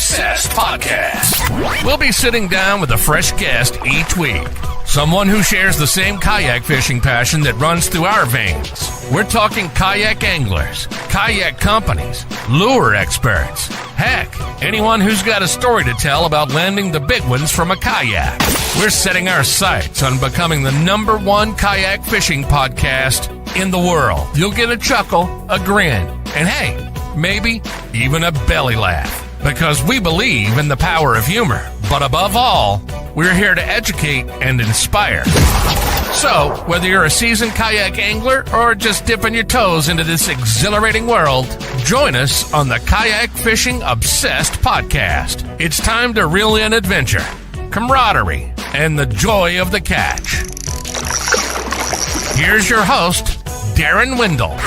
Obsessed podcast. We'll be sitting down with a fresh guest each week. Someone who shares the same kayak fishing passion that runs through our veins. We're talking kayak anglers, kayak companies, lure experts. Heck, anyone who's got a story to tell about landing the big ones from a kayak. We're setting our sights on becoming the #1 kayak fishing podcast in the world. You'll get a chuckle, a grin, and hey, maybe even a belly laugh. Because we believe in the power of humor. But above all, we're here to educate and inspire. So, whether you're a seasoned kayak angler or just dipping your toes into this exhilarating world, join us on the Kayak Fishing Obsessed podcast. It's time to reel in adventure, camaraderie, and the joy of the catch. Here's your host, Darren Windle.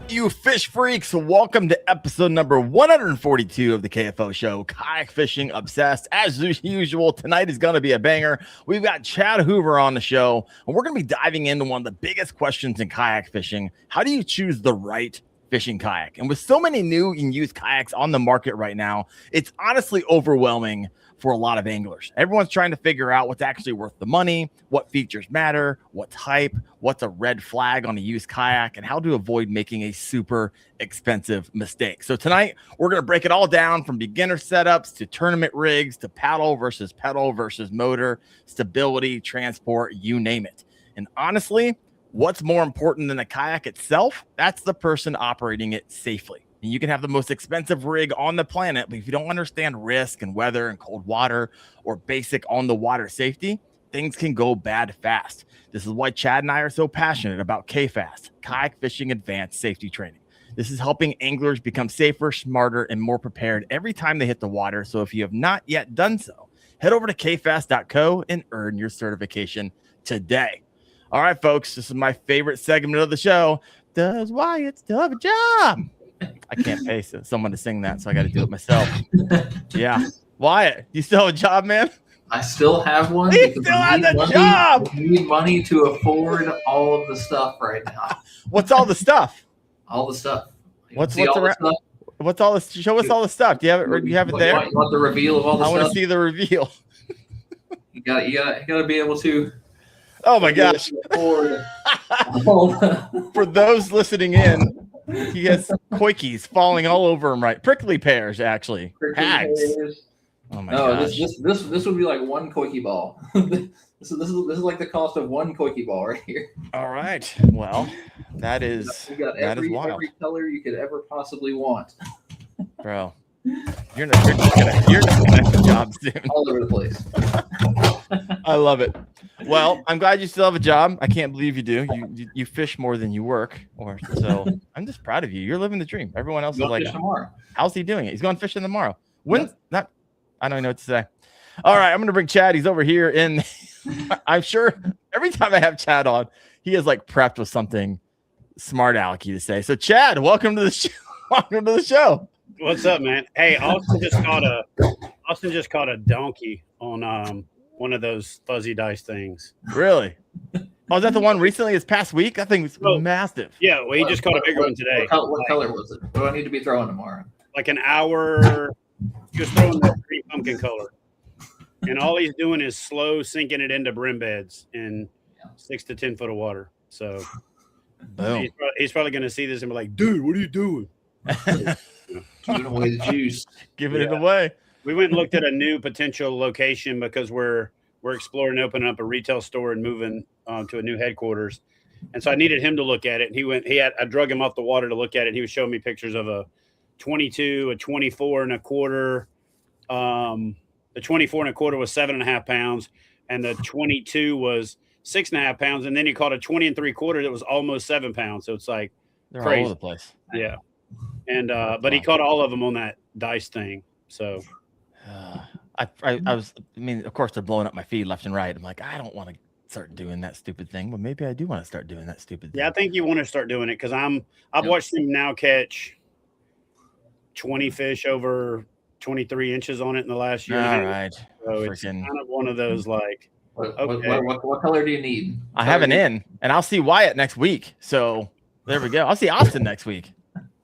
You fish freaks, welcome to episode number 142 of the KFO show, Kayak Fishing Obsessed. As usual, tonight is going to be a banger. We've got Chad Hoover on the show, and we're going to be diving into one of the biggest questions in kayak fishing. How do you choose the right fishing kayak? And with so many new and used kayaks on the market right now, it's honestly overwhelming for a lot of anglers. Everyone's trying to figure out what's actually worth the money, what features matter, what's hype, what's a red flag on a used kayak, and how to avoid making a super expensive mistake. So tonight, we're going to break it all down from beginner setups to tournament rigs to paddle versus pedal versus motor, stability, transport, you name it. And honestly, what's more important than the kayak itself? That's the person operating it safely. And you can have the most expensive rig on the planet, but if you don't understand risk and weather and cold water or basic on the water safety, things can go bad fast. This is why Chad and I are so passionate about KFAST, Kayak Fishing Advanced Safety Training. This is helping anglers become safer, smarter, and more prepared every time they hit the water. So if you have not yet done so, head over to kfast.co and earn your certification today. All right, folks, this is my favorite segment of the show. Does Wyatt still have a job? I can't pay someone to sing that, so I got to do it myself. Yeah. Wyatt, you still have a job, man? I still have one. He still has a job. I need money to afford all of the stuff right now. What's all the stuff? All the stuff. What's all the show us all the stuff. Do you have it? You have it there? You want the reveal of all the stuff? I want to see the reveal. You got to be able to. Oh my gosh! For those listening in, he has koikis falling all over him. Right, prickly pears actually. Hags. Oh my gosh! This would be like one koiki ball. This is like the cost of one koiki ball right here. All right. Well, that is every color you could ever possibly want, bro. You're not gonna have a job soon. All over the place. I love it. Well, I'm glad you still have a job. I can't believe you do. You fish more than you work, so I'm just proud of you. You're living the dream. Everyone else is like, how's he doing it? He's going fishing tomorrow. When? Not. I don't know what to say. All right, I'm going to bring Chad. He's over here, and I'm sure every time I have Chad on, he is like prepped with something smart alecky to say. So, Chad, welcome to the show. Welcome to the show. What's up, man? Hey, Austin just caught a donkey on one of those fuzzy dice things. Really? Oh, is that the one recently? This past week? That thing was massive. Yeah, well, he just caught a bigger one today. What color was it? What do I need to be throwing tomorrow? Like an hour. He was throwing the green pumpkin color, and all he's doing is slow sinking it into brim beds in 6 to 10 foot of water. So he's probably going to see this and be like, "Dude, what are you doing?" Giving away the juice. Giving it away. We went and looked at a new potential location because we're exploring opening up a retail store and moving to a new headquarters. And so I needed him to look at it. I drug him off the water to look at it. He was showing me pictures of a 22, a 24 and a quarter. The 24 and a quarter was 7.5 pounds, and the 22 was 6.5 pounds. And then he caught a 20 and 3/4 that was almost 7 pounds. So it's like they're crazy. all over the place. Yeah. And but he caught all of them on that dice thing. So I mean, of course, they're blowing up my feed left and right. I'm like, I don't want to start doing that stupid thing, but maybe I do want to start doing that stupid thing. Yeah, I think you want to start doing it because I've watched him now catch 20 fish over 23 inches on it in the last year. All right. So it's kind of one of those like, okay. What color do you need? I have an in, and I'll see Wyatt next week. So there we go. I'll see Austin next week.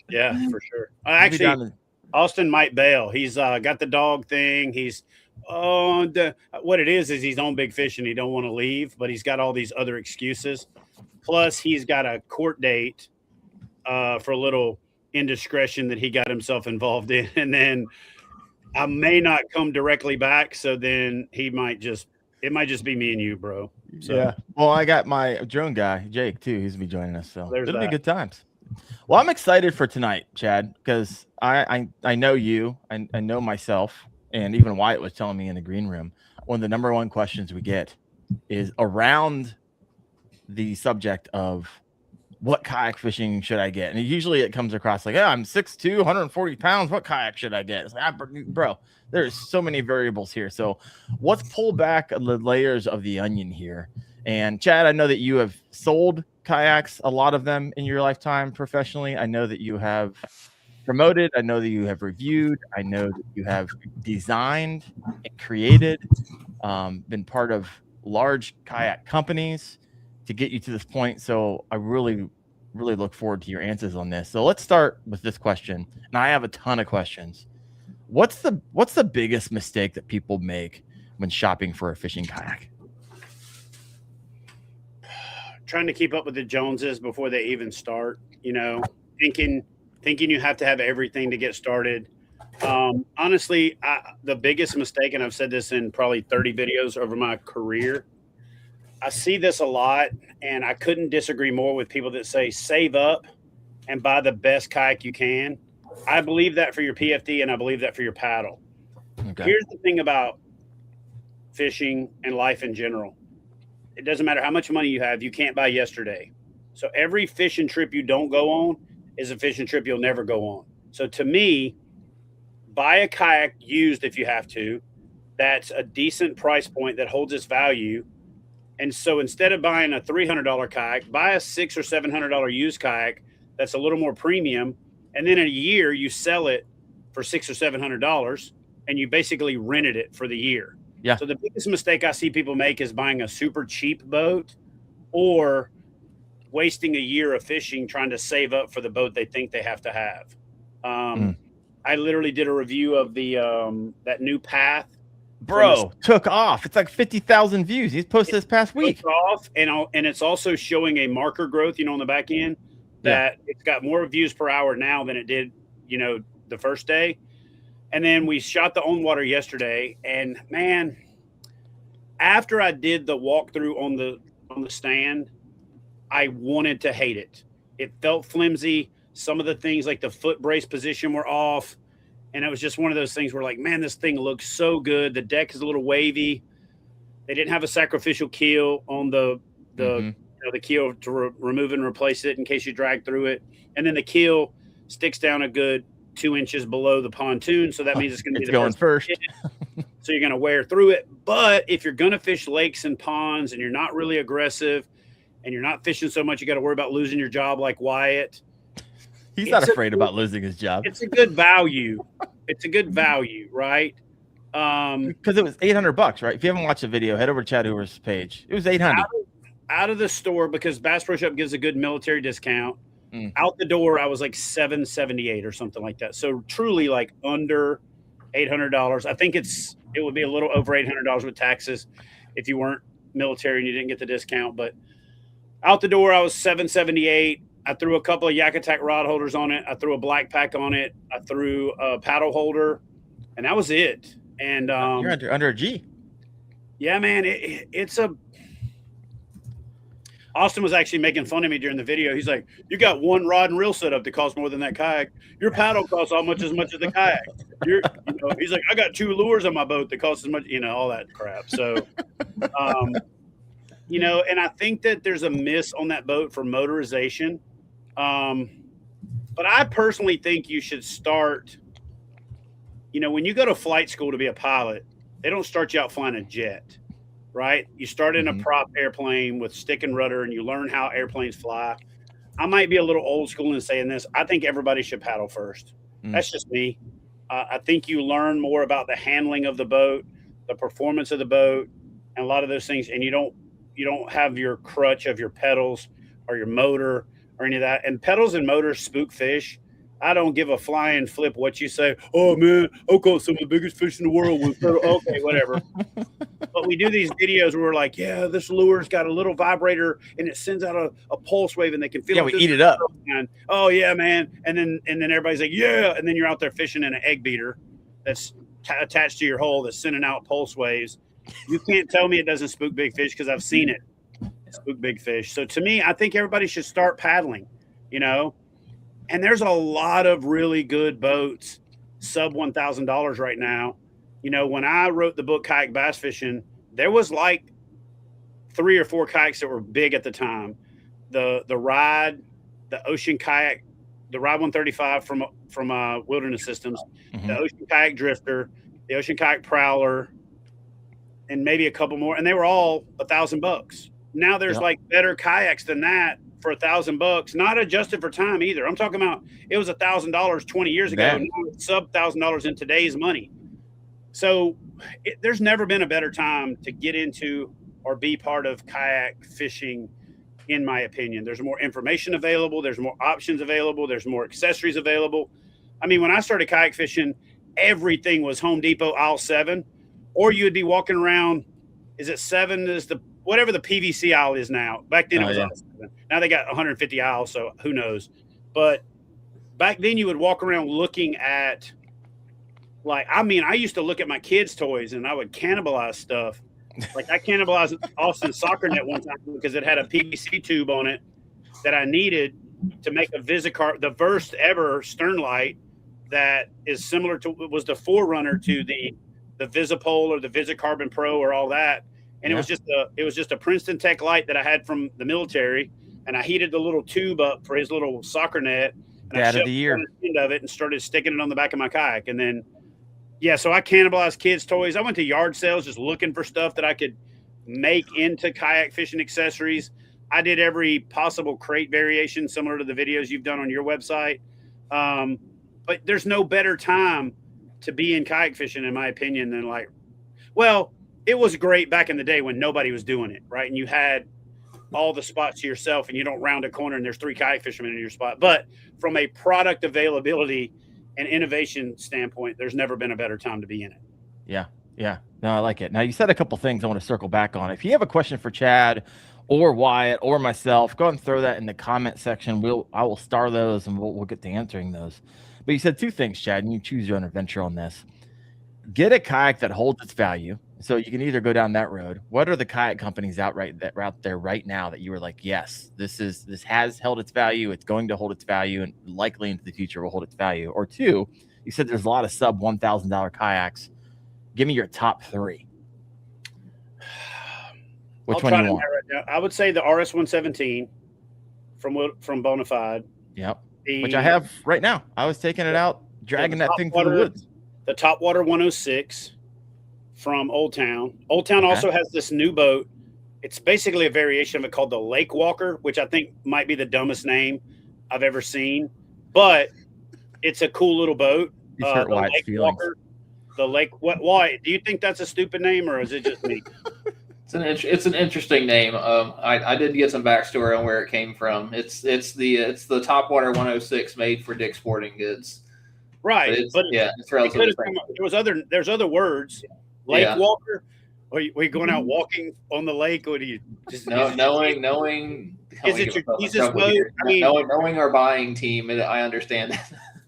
Yeah, for sure. Actually, Austin might bail. He's got the dog thing. He's what it is he's on big fish and he don't want to leave, but he's got all these other excuses. Plus, he's got a court date for a little indiscretion that he got himself involved in, and then I may not come directly back. So then it might just be me and you, bro. So, yeah. Well, I got my drone guy, Jake, too. He's gonna be joining us. So it'll be good times. Well, I'm excited for tonight, Chad, because I know you, I know myself, and even Wyatt was telling me in the green room, one of the number one questions we get is around the subject of what kayak fishing should I get? And usually it comes across like, I'm 6'2", 140 pounds. What kayak should I get? It's like, bro, there's so many variables here. So let's pull back the layers of the onion here. And Chad, I know that you have sold kayaks, a lot of them in your lifetime professionally. I know that you have promoted. I know that you have reviewed. I know that you have designed and created, been part of large kayak companies to get you to this point. So I really, really look forward to your answers on this. So let's start with this question. And I have a ton of questions. What's the biggest mistake that people make when shopping for a fishing kayak? Trying to keep up with the Joneses before they even start, thinking you have to have everything to get started. Honestly, the biggest mistake, and I've said this in probably 30 videos over my career, I see this a lot, and I couldn't disagree more with people that say save up and buy the best kayak you can. I believe that for your PFD, and I believe that for your paddle. Okay. Here's the thing about fishing and life in general. It doesn't matter how much money you have, you can't buy yesterday. So every fishing trip you don't go on is a fishing trip you'll never go on. So to me, buy a kayak used if you have to. That's a decent price point that holds its value. And so instead of buying a $300 kayak, buy a $600 or $700 used kayak that's a little more premium. And then in a year, you sell it for $600 or $700, and you basically rented it for the year. Yeah. So the biggest mistake I see people make is buying a super cheap boat or wasting a year of fishing trying to save up for the boat they think they have to have. I literally did a review of the that new Path. Bro, took off. It's like 50,000 views. He's posted this past week. Took off, and it's also showing a marker growth, on the back end that it's got more views per hour now than it did, the first day. And then we shot the on water yesterday, and man, after I did the walkthrough on the stand, I wanted to hate it. It felt flimsy. Some of the things like the foot brace position were off. And it was just one of those things where like, man, this thing looks so good. The deck is a little wavy. They didn't have a sacrificial keel on the keel to remove and replace it in case you drag through it. And then the keel sticks down a good 2 inches below the pontoon. So that means it's going to be going first. So you're going to wear through it. But if you're going to fish lakes and ponds and you're not really aggressive and you're not fishing so much, you got to worry about losing your job like Wyatt. He's not afraid about losing his job. It's a good value. It's a good value, right? Because it was $800, right? If you haven't watched the video, head over to Chad Hoover's page. It was $800 out of the store because Bass Pro Shop gives a good military discount. Out the door, I was like $778 or something like that. So truly, like under $800. I think it would be a little over $800 with taxes if you weren't military and you didn't get the discount. But out the door, I was $778. I threw a couple of Yak Attack rod holders on it. I threw a black pack on it. I threw a paddle holder, and that was it. And you're under a G. Yeah, man, it's a. Austin was actually making fun of me during the video. He's like, "You got one rod and reel setup that costs more than that kayak. Your paddle costs almost as much as the kayak. He's like, I got 2 lures on my boat that cost as much, all that crap." So, and I think that there's a miss on that boat for motorization. But I personally think you should start, when you go to flight school to be a pilot, they don't start you out flying a jet, right? You start in a prop airplane with stick and rudder and you learn how airplanes fly. I might be a little old school in saying this. I think everybody should paddle first. That's just me. I think you learn more about the handling of the boat, the performance of the boat, and a lot of those things. And you don't have your crutch of your pedals or your motor or any of that. And pedals and motors spook fish. I don't give a flying flip what you say. Oh man, I caught some of the biggest fish in the world. Okay, whatever. But we do these videos where we're like, yeah, this lure's got a little vibrator and it sends out a pulse wave and they can feel Yeah, we eat it up. And, oh yeah, man. And then everybody's like, yeah. And then you're out there fishing in an egg beater that's attached to your hole that's sending out pulse waves. You can't tell me it doesn't spook big fish because I've seen it spook big fish. So to me, I think everybody should start paddling, you know. And there's a lot of really good boats, sub $1,000 right now. You know, when I wrote the book Kayak Bass Fishing, there was like 3 or 4 kayaks that were big at the time. The Ride, the Ocean Kayak, the Ride 135 from Wilderness Systems, the Ocean Kayak Drifter, the Ocean Kayak Prowler, and maybe a couple more. And they were all $1,000. Now there's like better kayaks than that for $1,000, not adjusted for time either. I'm talking about it was $1,000 20 years ago. Now it's sub $1,000 in today's money. So there's never been a better time to get into or be part of kayak fishing, in my opinion. There's more information available. There's more options available. There's more accessories available. I mean, when I started kayak fishing, everything was Home Depot aisle 7, or you would be walking around. Is it 7? Is the whatever the PVC aisle is now. Back then it was aisle 7. Now they got 150 aisles, so who knows? But back then you would walk around looking at, like, I mean, I used to look at my kids' toys and I would cannibalize stuff. Like I cannibalized Austin's soccer net one time because it had a PVC tube on it that I needed to make a Visicar, the first ever stern light that is similar to, was the forerunner to the Visipole or the Visicarbon Pro or all that. And it was just a Princeton Tech light that I had from the military, and I heated the little tube up for his little soccer net. And Dad of the year. The end of it and started sticking it on the back of my kayak. And then, so I cannibalized kids' toys. I went to yard sales just looking for stuff that I could make into kayak fishing accessories. I did every possible crate variation similar to the videos you've done on your website. But there's no better time to be in kayak fishing, in my opinion, than it was great back in the day when nobody was doing it, right? And you had all the spots to yourself and you don't round a corner and there's 3 kayak fishermen in your spot. But from a product availability and innovation standpoint, there's never been a better time to be in it. Yeah. Yeah. No, I like it. Now, you said a couple things I want to circle back on. If you have a question for Chad or Wyatt or myself, go ahead and throw that in the comment section. I will star those and we'll get to answering those. But you said 2 things, Chad, and you choose your own adventure on this. Get a kayak that holds its value. So you can either go down that road. What are the kayak companies out there right now that you were like, yes, this has held its value. It's going to hold its value, and likely into the future will hold its value. Or 2, you said there's a lot of sub $1,000 kayaks. Give me your top 3. Which one do you want? Right now. I would say the RS-117 from Bonafide. Yep. Which I have right now. I was taking it out, dragging that thing through the woods. The Topwater 106 from Old Town. Old Town also has this new boat. It's basically a variation of it called the Lake Walker, which I think might be the dumbest name I've ever seen. But it's a cool little boat. The Lake Walker. The Lake. Why? Do you think that's a stupid name, or is it just me? It's an interesting name. I did get some backstory on where it came from. It's the Topwater 106 made for Dick's Sporting Goods. Right, but it's relatively. There's other words. Lake Walker. Are you going out walking on the lake, or do you just knowing? Is it your Jesus boat? I mean, knowing our buying team, I understand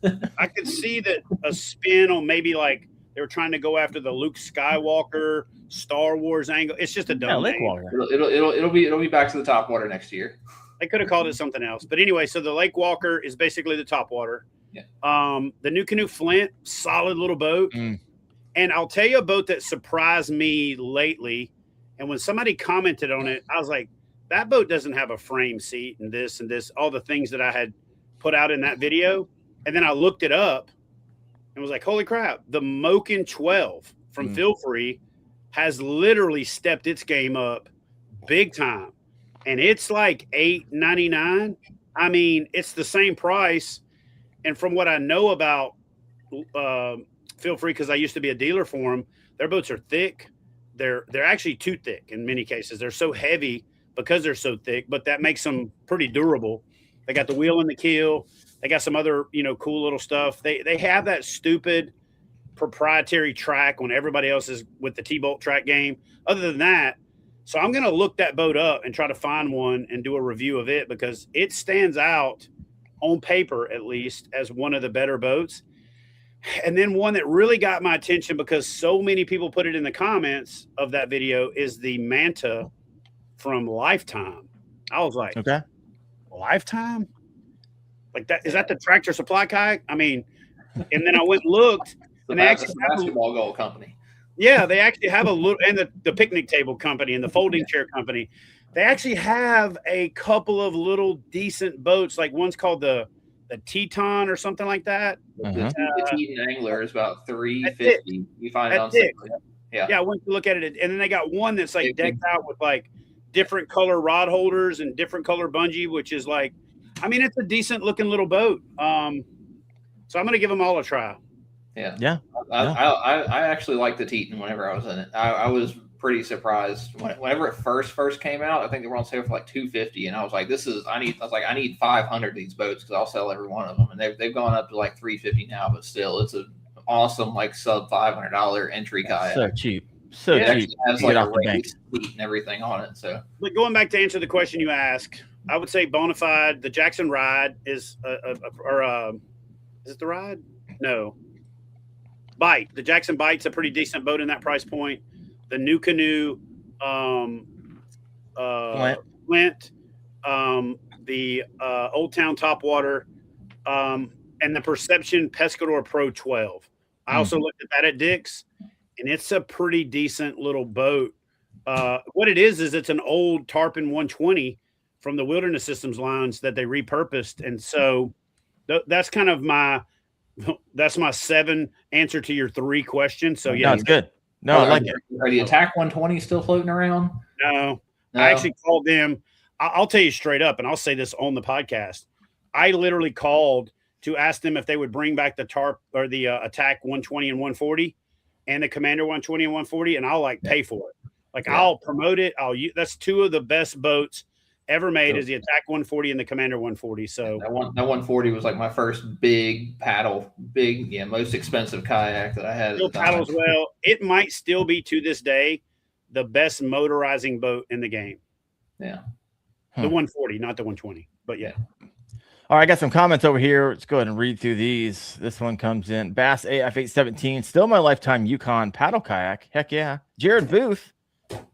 that. I could see that a spin on maybe like they were trying to go after the Luke Skywalker Star Wars angle. It's just a dumb Lake name. Walker. It'll be back to the Topwater next year. They could have called it something else, but anyway. So the Lake Walker is basically the Topwater. Yeah. The New Canoe Flint, solid little boat. And I'll tell you a boat that surprised me lately. And when somebody commented on it, I was like, that boat doesn't have a frame seat and this, all the things that I had put out in that video. And then I looked it up and was like, holy crap, the Moken 12 from Feel Free has literally stepped its game up big time. And it's like $8.99. I mean, it's the same price. And from what I know about Feel Free, because I used to be a dealer for them, their boats are thick. They're actually too thick in many cases. They're so heavy because they're so thick, but that makes them pretty durable. They got the wheel and the keel. They got some other, cool little stuff. They have that stupid proprietary track when everybody else is with the T-Bolt track game. Other than that, so I'm going to look that boat up and try to find one and do a review of it because it stands out on paper, at least, as one of the better boats. And then one that really got my attention because so many people put it in the comments of that video is the Manta from Lifetime. I was like, okay, Lifetime? Like that? Is that the Tractor Supply kayak? I mean, and then I went and looked. And they actually have basketball goal company. Yeah, they actually have a little, and the picnic table company and the folding chair company. They actually have a couple of little decent boats. Like one's called the Teton or something like that. The Teton Angler is about $350. You find it on Yeah, I went to look at it, and then they got one that's like decked out with like different color rod holders and different color bungee, which is like, I mean, it's a decent looking little boat. So I'm gonna give them all a try. Yeah. I actually liked the Teton whenever I was in it. I was pretty surprised whenever it first came out. I think they were on sale for like $250, and I was like, I need 500 of these boats because I'll sell every one of them. And they've gone up to like $350 now, but still, it's an awesome like sub $500 entry kayak. So cheap, so cheap. It has like a raised seat and everything on it. So, but going back to answer the question you asked, I would say Bonafide. The Jackson Ride is is it the Ride? No. Bite. The Jackson Bite's a pretty decent boat in that price point. The New Canoe, Flint, the Old Town Topwater, and the Perception Pescador Pro 12. I also looked at that at Dick's, and it's a pretty decent little boat. What it is it's an old Tarpon 120 from the Wilderness Systems lines that they repurposed, and so that's kind of my 7 answer to your 3 questions. So yeah, no, it's good. No, I like it. Are the Attack 120 still floating around? No. I actually called them. I'll tell you straight up, and I'll say this on the podcast. I literally called to ask them if they would bring back the the Attack 120 and 140 and the Commander 120 and 140, and I'll pay for it. I'll promote it. That's 2 of the best boats ever made is the Attack 140 and the Commander 140. So that 140 was like my first big paddle, most expensive kayak that I had. Still paddles well. It might still be to this day the best motorizing boat in the game. Yeah, the 140, not the 120, but yeah. All right, I got some comments over here. Let's go ahead and read through these. This one comes in. Bass AF 817, still my lifetime Yukon paddle kayak. Heck yeah. Jared Booth.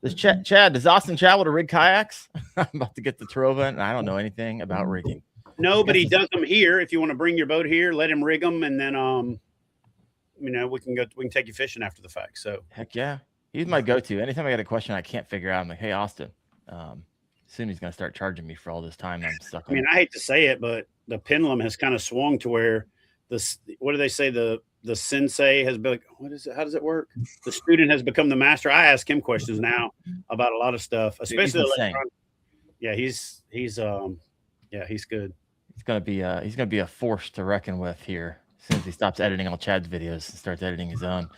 This Chad, does Austin travel to rig kayaks? I'm about to get the Trova, and I don't know anything about rigging. No, but he does them here. If you want to bring your boat here, let him rig them, and then we can take you fishing after the fact. So heck yeah, he's my go-to. Anytime I got a question I can't figure out, I'm like, hey Austin. Soon he's gonna start charging me for all this time I'm stuck on. I mean, I hate to say it, but the pendulum has kind of swung to where what do they say? The sensei has been like, what is it? How does it work? The student has become the master. I ask him questions now about a lot of stuff, especially electronic. Yeah, he's good. He's gonna be a force to reckon with here as soon as he stops editing all Chad's videos and starts editing his own.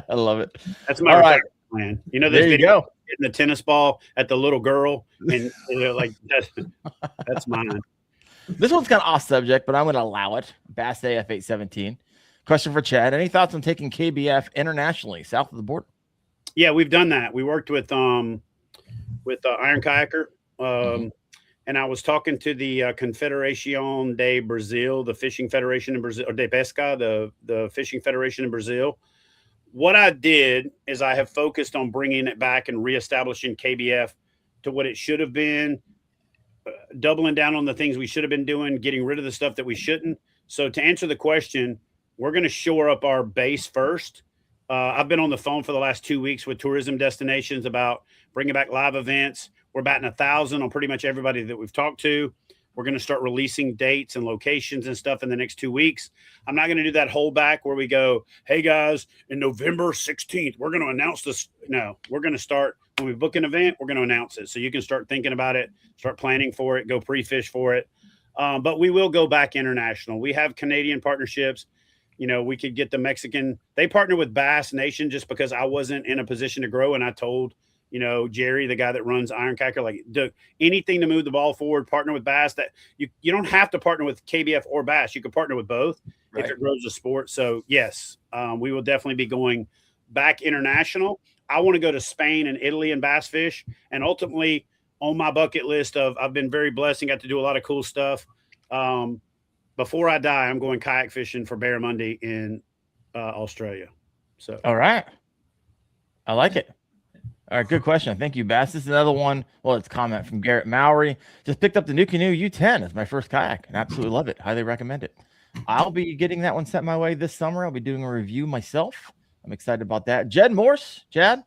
I love it. That's my plan. You know, this there you video go. Hitting the tennis ball at the little girl, and they're like, that's mine. This one's kind of off subject, but I'm going to allow it. Bass AF 817. Question for Chad. Any thoughts on taking KBF internationally, south of the border? Yeah, we've done that. We worked with Iron Kayaker. And I was talking to the Confederación de Brazil, the fishing federation in Brazil, or de Pesca, the fishing federation in Brazil. What I did is I have focused on bringing it back and reestablishing KBF to what it should have been, doubling down on the things we should have been doing, getting rid of the stuff that we shouldn't. So to answer the question, we're going to shore up our base first. I've been on the phone for the last 2 weeks with tourism destinations about bringing back live events. We're batting 1,000 on pretty much everybody that we've talked to. We're going to start releasing dates and locations and stuff in the next 2 weeks. I'm not going to do that holdback where we go, hey guys, in November 16th, we're going to announce this. No, we're going to start when we book an event, we're going to announce it. So you can start thinking about it, start planning for it, go pre-fish for it. But we will go back international. We have Canadian partnerships. You know, we could get the Mexican. They partner with Bass Nation just because I wasn't in a position to grow. And I told Jerry, the guy that runs Iron Kacker, like do anything to move the ball forward, partner with Bass. That you don't have to partner with KBF or Bass. You can partner with both if it grows the sport. So yes, we will definitely be going back international. I want to go to Spain and Italy and bass fish. And ultimately on my bucket list I've been very blessed and got to do a lot of cool stuff. Before I die, I'm going kayak fishing for barramundi in Australia. So, all right. I like it. All right. Good question. Thank you, Bass. This is another one. Well, it's a comment from Garrett Mowry. Just picked up the new canoe U10 as my first kayak and absolutely love it. Highly recommend it. I'll be getting that one sent my way this summer. I'll be doing a review myself. I'm excited about that. Jed Morse, Chad.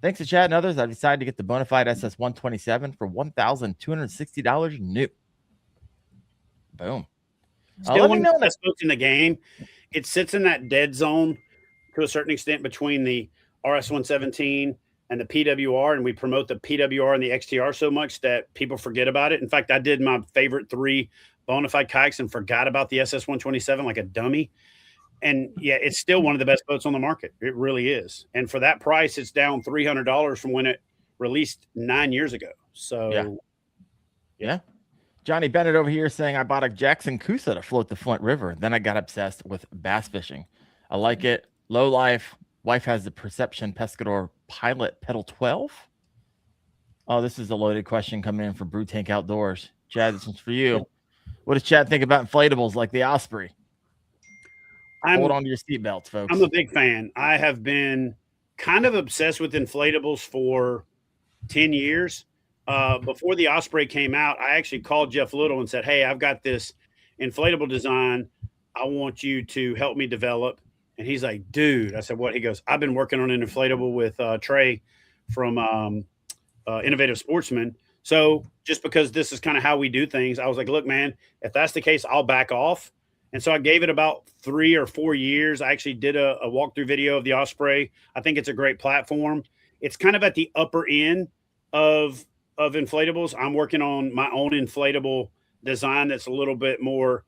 Thanks to Chad and others, I've decided to get the Bonafide SS 127 for $1,260 new. Boom. Still one of the best boats in the game. It sits in that dead zone to a certain extent between the RS 117 and the PWR, and we promote the PWR and the XTR so much that people forget about it. In fact, I did my favorite 3 Bonafide kayaks and forgot about the SS 127 like a dummy. And yeah, it's still one of the best boats on the market. It really is. And for that price, it's down $300 from when it released 9 years ago. So yeah. Johnny Bennett over here saying I bought a Jackson Coosa to float the Flint River. Then I got obsessed with bass fishing. I like it. Low life. Wife has the Perception Pescador Pilot Pedal 12. Oh, this is a loaded question coming in from Brew Tank Outdoors. Chad, this one's for you. What does Chad think about inflatables like the Osprey? Hold on to your seatbelts, folks. I'm a big fan. I have been kind of obsessed with inflatables for 10 years. Before the Osprey came out, I actually called Jeff Little and said, hey, I've got this inflatable design I want you to help me develop. And he's like, dude. I said, what? He goes, I've been working on an inflatable with Trey from Innovative Sportsman. So just because this is kind of how we do things, I was like, look, man, if that's the case, I'll back off. And so I gave it about 3 or 4 years. I actually did a walkthrough video of the Osprey. I think it's a great platform. It's kind of at the upper end of inflatables. I'm working on my own inflatable design that's a little bit more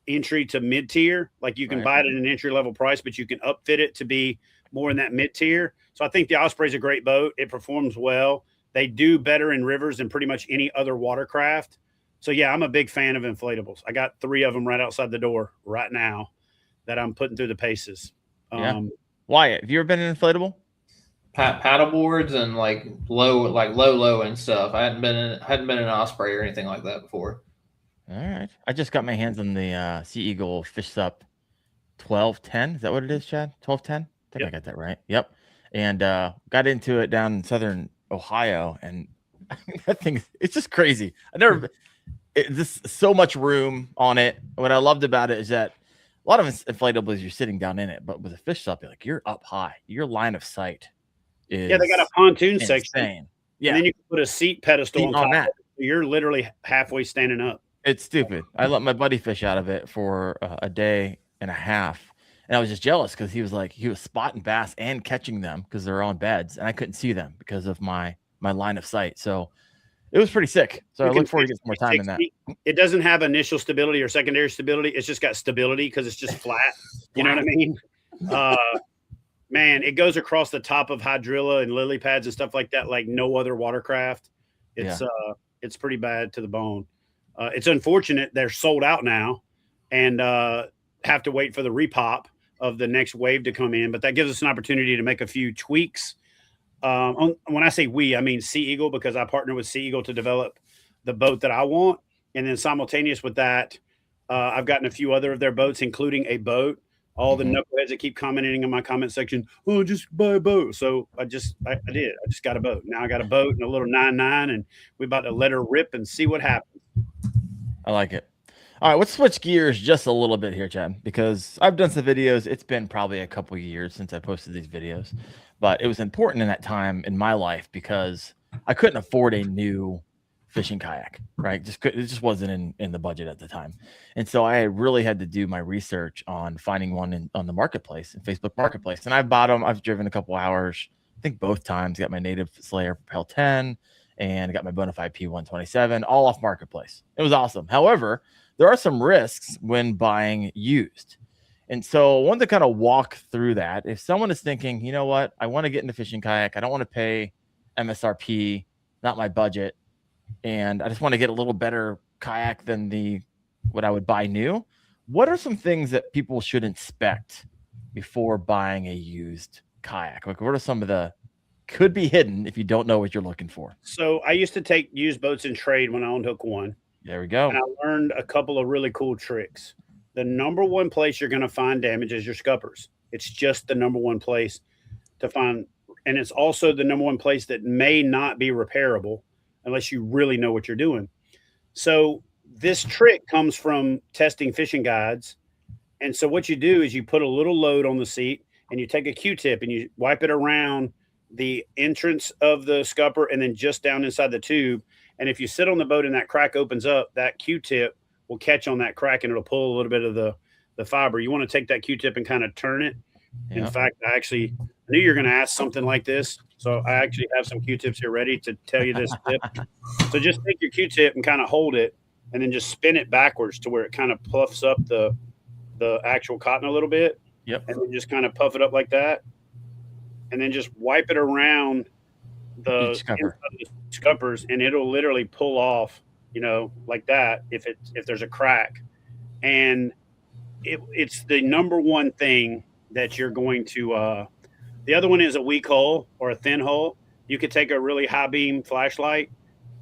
entry to mid-tier. Like you can buy it at an entry-level price, but you can upfit it to be more in that mid-tier. So I think the Osprey is a great boat. It performs well. They do better in rivers than pretty much any other watercraft. So, yeah, I'm a big fan of inflatables. I got 3 of them right outside the door right now that I'm putting through the paces. Wyatt, have you ever been in an inflatable? Paddle boards and like low and stuff. I hadn't been in an Osprey or anything like that before. All right. I just got my hands on the Sea Eagle Fish Sup 1210. Is that what it is, Chad? 1210? I think I got that right. Yep. And got into it down in southern Ohio, and that thing, it's just crazy. There's so much room on it. What I loved about it is that a lot of inflatables, you're sitting down in it, but with a Fish Sup, you're up high. Your line of sight is they got a pontoon insane. Section. Yeah. And then you can put a seat pedestal on top of it. You're literally halfway standing up. It's stupid. I let my buddy fish out of it for a day and a half. And I was just jealous because he was spotting bass and catching them because they're on beds, and I couldn't see them because of my line of sight. So it was pretty sick. So I look forward to getting some more time in that. It doesn't have initial stability or secondary stability. It's just got stability because it's just flat. You know what I mean? Man, it goes across the top of hydrilla and lily pads and stuff like that, like no other watercraft. It's pretty bad to the bone. It's unfortunate they're sold out now and have to wait for the repop of the next wave to come in. But that gives us an opportunity to make a few tweaks. When I say we, I mean Sea Eagle, because I partner with Sea Eagle to develop the boat that I want. And then simultaneous with that, I've gotten a few other of their boats, including a boat. All the knuckleheads that keep commenting in my comment section, oh, just buy a boat. So I did. I just got a boat. Now I got a boat and a little 9.9, and we're about to let her rip and see what happens. I like it. All right, let's switch gears just a little bit here, Chad, because I've done some videos. It's been probably a couple of years since I posted these videos, but it was important in that time in my life because I couldn't afford a new fishing kayak, right? It just wasn't in the budget at the time. And so I really had to do my research on finding one on the marketplace, in Facebook Marketplace. And I bought them. I've driven a couple hours, I think both times, got my Native Slayer Propel 10 and got my Bonafide P127 all off Marketplace. It was awesome. However, there are some risks when buying used. And so I wanted to kind of walk through that. If someone is thinking, you know what, I want to get into fishing kayak, I don't want to pay MSRP, not my budget, and I just want to get a little better kayak than what I would buy new. What are some things that people should inspect before buying a used kayak? Like, what are some of the could be hidden if you don't know what you're looking for? So I used to take used boats in trade when I owned Hook One. There we go. And I learned a couple of really cool tricks. The number one place you're going to find damage is your scuppers. It's just the number one place to find. And it's also the number one place that may not be repairable unless you really know what you're doing. So this trick comes from testing fishing guides. And so what you do is you put a little load on the seat and you take a Q-tip and you wipe it around the entrance of the scupper and then just down inside the tube. And if you sit on the boat and that crack opens up, that Q-tip will catch on that crack and it'll pull a little bit of the fiber. You want to take that Q-tip and kind of turn it. Yeah. In fact, I knew you were going to ask something like this. So I actually have some Q-tips here ready to tell you this tip. So just take your Q-tip and kind of hold it and then just spin it backwards to where it kind of puffs up the actual cotton a little bit. Yep. And then just kind of puff it up like that. And then just wipe it around the scuppers and it'll literally pull off, like that if there's a crack. And it's the number one thing that you're going to the other one is a weak hull or a thin hull. You could take a really high beam flashlight,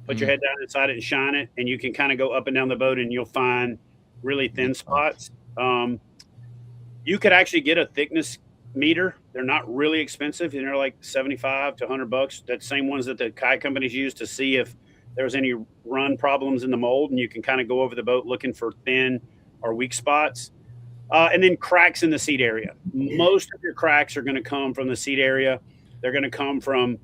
put your head down inside it and shine it, and you can kind of go up and down the boat and you'll find really thin spots. You could actually get a thickness meter. They're not really expensive, and they're like $75 to $100. That's same ones that the kayak companies use to see if there's any run problems in the mold, and you can kind of go over the boat looking for thin or weak spots. And then cracks in the seat area. Most of your cracks are going to come from the seat area. They're going to come from,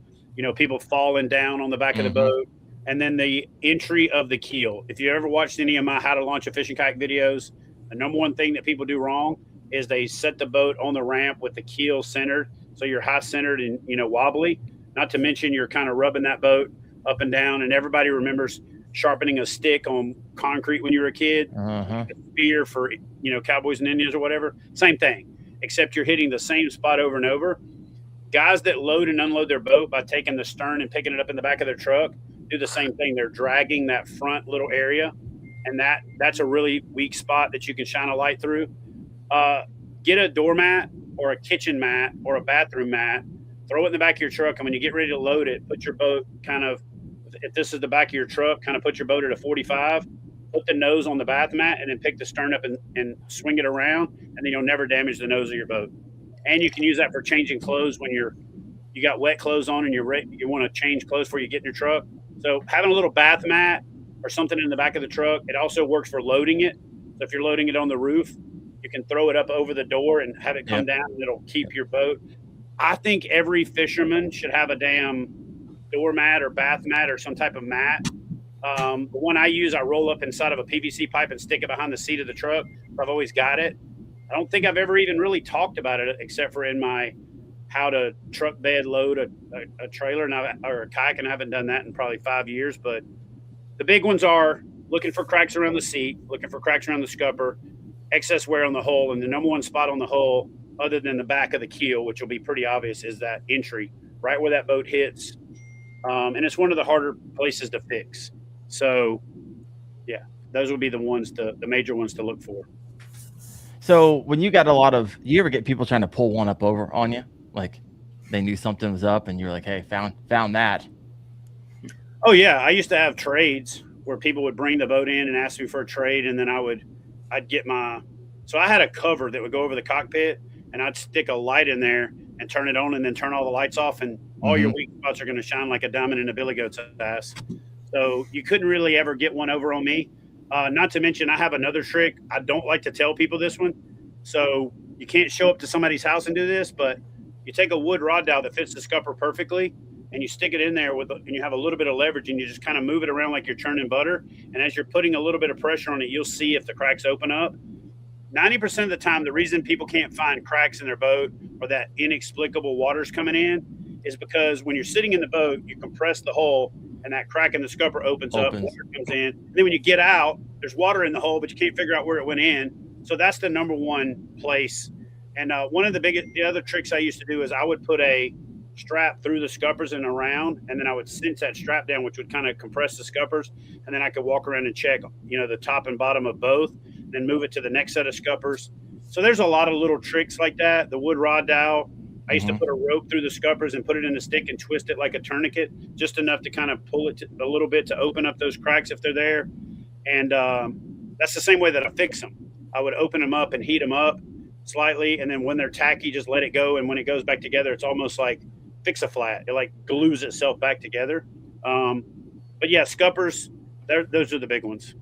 people falling down on the back of the boat. And then the entry of the keel. If you ever watched any of my how to launch a fishing kayak videos, the number one thing that people do wrong is they set the boat on the ramp with the keel centered. So you're high centered and, wobbly. Not to mention you're kind of rubbing that boat up and down. And everybody remembers sharpening a stick on concrete when you were a kid, a spear for, cowboys and Indians or whatever. Same thing, except you're hitting the same spot over and over. Guys that load and unload their boat by taking the stern and picking it up in the back of their truck do the same thing. They're dragging that front little area, and that's a really weak spot that you can shine a light through. Get a doormat or a kitchen mat or a bathroom mat, throw it in the back of your truck, and when you get ready to load it, put your boat kind of, if this is the back of your truck, kind of put your boat at a 45, put the nose on the bath mat, and then pick the stern up and swing it around, and then you'll never damage the nose of your boat. And you can use that for changing clothes when you got wet clothes on and you want to change clothes before you get in your truck. So having a little bath mat or something in the back of the truck, it also works for loading it. So if you're loading it on the roof, you can throw it up over the door and have it come down, and it'll keep your boat. I think every fisherman should have a damn doormat or bath mat or some type of mat. The one I use, I roll up inside of a PVC pipe and stick it behind the seat of the truck. I've always got it. I don't think I've ever even really talked about it except for in my how to truck bed load a trailer or a kayak, and I haven't done that in probably 5 years. But the big ones are looking for cracks around the seat, looking for cracks around the scupper, excess wear on the hull, and the number one spot on the hull, other than the back of the keel, which will be pretty obvious, is that entry, right where that boat hits. And it's one of the harder places to fix. So, yeah, those would be the major ones to look for. So when you got you ever get people trying to pull one up over on you? Like they knew something was up and you're like, hey, found that. Oh yeah. I used to have trades where people would bring the boat in and ask me for a trade. And then I'd get so I had a cover that would go over the cockpit, and I'd stick a light in there and turn it on and then turn all the lights off, and all your weak spots are going to shine like a diamond in a billy goat's ass. So you couldn't really ever get one over on me. Not to mention I have another trick. I don't like to tell people this one. So you can't show up to somebody's house and do this, but you take a wood rod dowel that fits the scupper perfectly, and you stick it in there and you have a little bit of leverage, and you just kind of move it around like you're churning butter. And as you're putting a little bit of pressure on it, you'll see if the cracks open up. 90% of the time, the reason people can't find cracks in their boat or that inexplicable water's coming in is because when you're sitting in the boat, you compress the hull, and that crack in the scupper opens up, water comes in. And then when you get out, there's water in the hole, but you can't figure out where it went in. So that's the number one place. And one of the other tricks I used to do is I would put a strap through the scuppers and around, and then I would cinch that strap down, which would kind of compress the scuppers, and then I could walk around and check, the top and bottom of both, then move it to the next set of scuppers. So there's a lot of little tricks like that. The wood rod dowel, I used to put a rope through the scuppers and put it in a stick and twist it like a tourniquet, just enough to kind of pull it a little bit to open up those cracks if they're there. And that's the same way that I fix them. I would open them up and heat them up slightly, and then when they're tacky, just let it go. And when it goes back together, it's almost like fix-a-flat. It like glues itself back together. But yeah, scuppers, those are the big ones.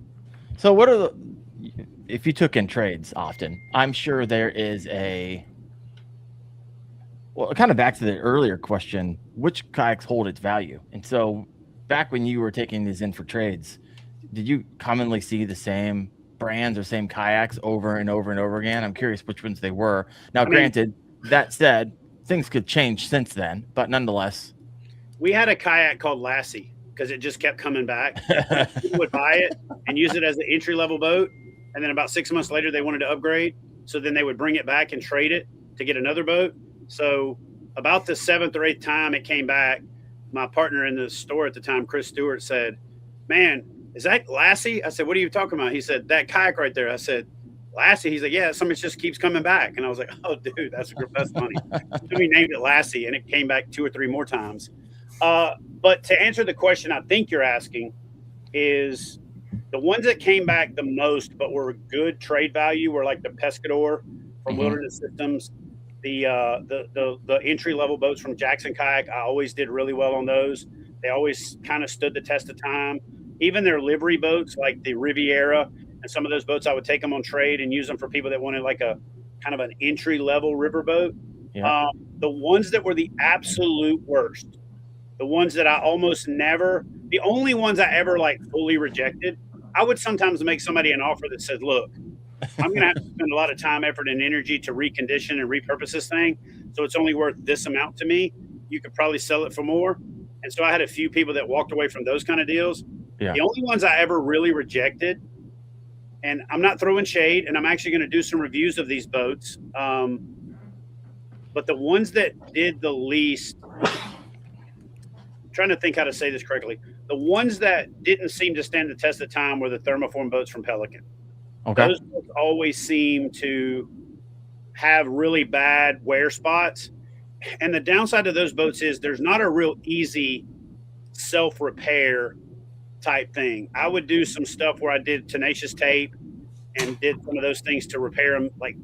So if you took in trades often, I'm sure there is well, kind of back to the earlier question, which kayaks hold its value? And so back when you were taking these in for trades, did you commonly see the same brands or same kayaks over and over and over again? I'm curious which ones they were. Now, granted, that said, things could change since then, but nonetheless. We had a kayak called Lassie because it just kept coming back. People would buy it and use it as an entry-level boat, and then about 6 months later, they wanted to upgrade. So then they would bring it back and trade it to get another boat. So about the 7th or 8th time it came back, my partner in the store at the time, Chris Stewart, said, "Man, is that Lassie?" I said, "What are you talking about?" He said, "That kayak right there." I said, "Lassie?" He's like, "Yeah, something just keeps coming back." And I was like, "Oh, dude, that's funny." So we named it Lassie, and it came back 2 or 3 more times. But to answer the question I think you're asking is the ones that came back the most but were good trade value were like the Pescador from Wilderness Systems, the entry-level boats from Jackson Kayak. I always did really well on those. They always kind of stood the test of time. Even their livery boats like the Riviera and some of those boats, I would take them on trade and use them for people that wanted like a kind of an entry-level river boat. Yeah. The ones that were the absolute worst, the ones that I almost never, the only ones I ever like fully rejected, I would sometimes make somebody an offer that said, "Look, I'm going to have to spend a lot of time, effort, and energy to recondition and repurpose this thing. So it's only worth this amount to me. You could probably sell it for more." And so I had a few people that walked away from those kind of deals. Yeah. The only ones I ever really rejected, and I'm not throwing shade, and I'm actually going to do some reviews of these boats. But the ones that did the least, I'm trying to think how to say this correctly. The ones that didn't seem to stand the test of time were the thermoform boats from Pelican. Okay. Those boats always seem to have really bad wear spots. And the downside of those boats is there's not a real easy self-repair type thing. I would do some stuff where I did tenacious tape and did some of those things to repair them like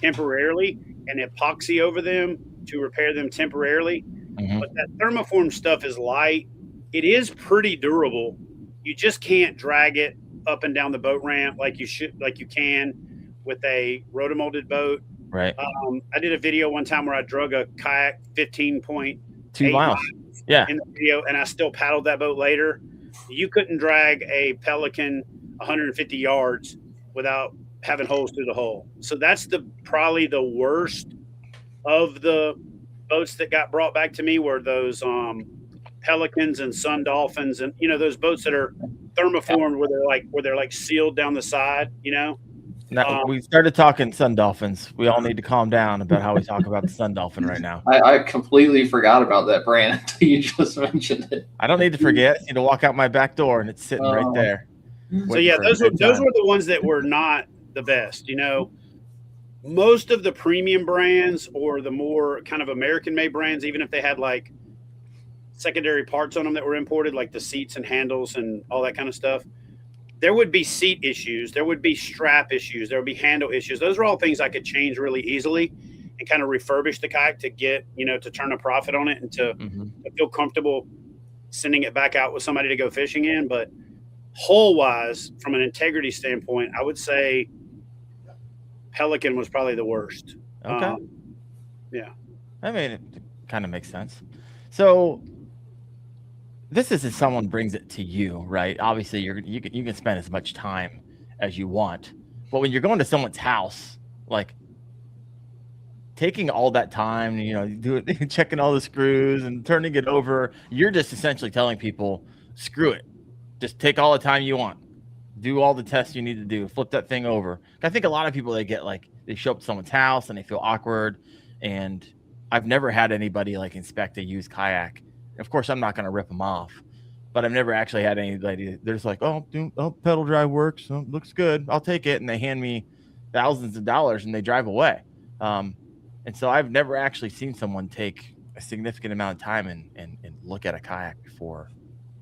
temporarily and epoxy over them to repair them temporarily. But that thermoform stuff is light. It is pretty durable. You just can't drag it up and down the boat ramp like you can with a rotomolded boat. Right. I did a video one time where I drug a kayak 15.2 miles. Yeah. In the video, and I still paddled that boat later. You couldn't drag a Pelican 150 yards without having holes through the hull. So that's probably the worst of the boats that got brought back to me were those Pelicans and Sun Dolphins, and those boats that are thermoformed where they're like sealed down the side. Now, we started talking Sun Dolphins. We all need to calm down about how we talk about the Sun Dolphin right now. I completely forgot about that brand until you just mentioned it. I don't need to forget. To walk out my back door and it's sitting right there. So yeah, those were the ones that were not the best. Most of the premium brands or the more kind of American-made brands, even if they had like secondary parts on them that were imported, like the seats and handles and all that kind of stuff, there would be seat issues, there would be strap issues, there would be handle issues. Those are all things I could change really easily and kind of refurbish the kayak to get, to turn a profit on it and to feel comfortable sending it back out with somebody to go fishing in. But hull-wise, from an integrity standpoint, I would say Pelican was probably the worst. Okay. Yeah. I mean, it kind of makes sense. So this is if someone brings it to you, right? Obviously, you can spend as much time as you want, but when you're going to someone's house, like taking all that time, checking all the screws and turning it over, you're just essentially telling people, screw it, just take all the time you want, do all the tests you need to do, flip that thing over. I think a lot of people, they show up to someone's house and they feel awkward, and I've never had anybody like inspect a used kayak. Of course, I'm not going to rip them off, but I've never actually had anybody. There's like, oh, pedal drive works, looks good, I'll take it, and they hand me thousands of dollars and they drive away. And so I've never actually seen someone take a significant amount of time and look at a kayak before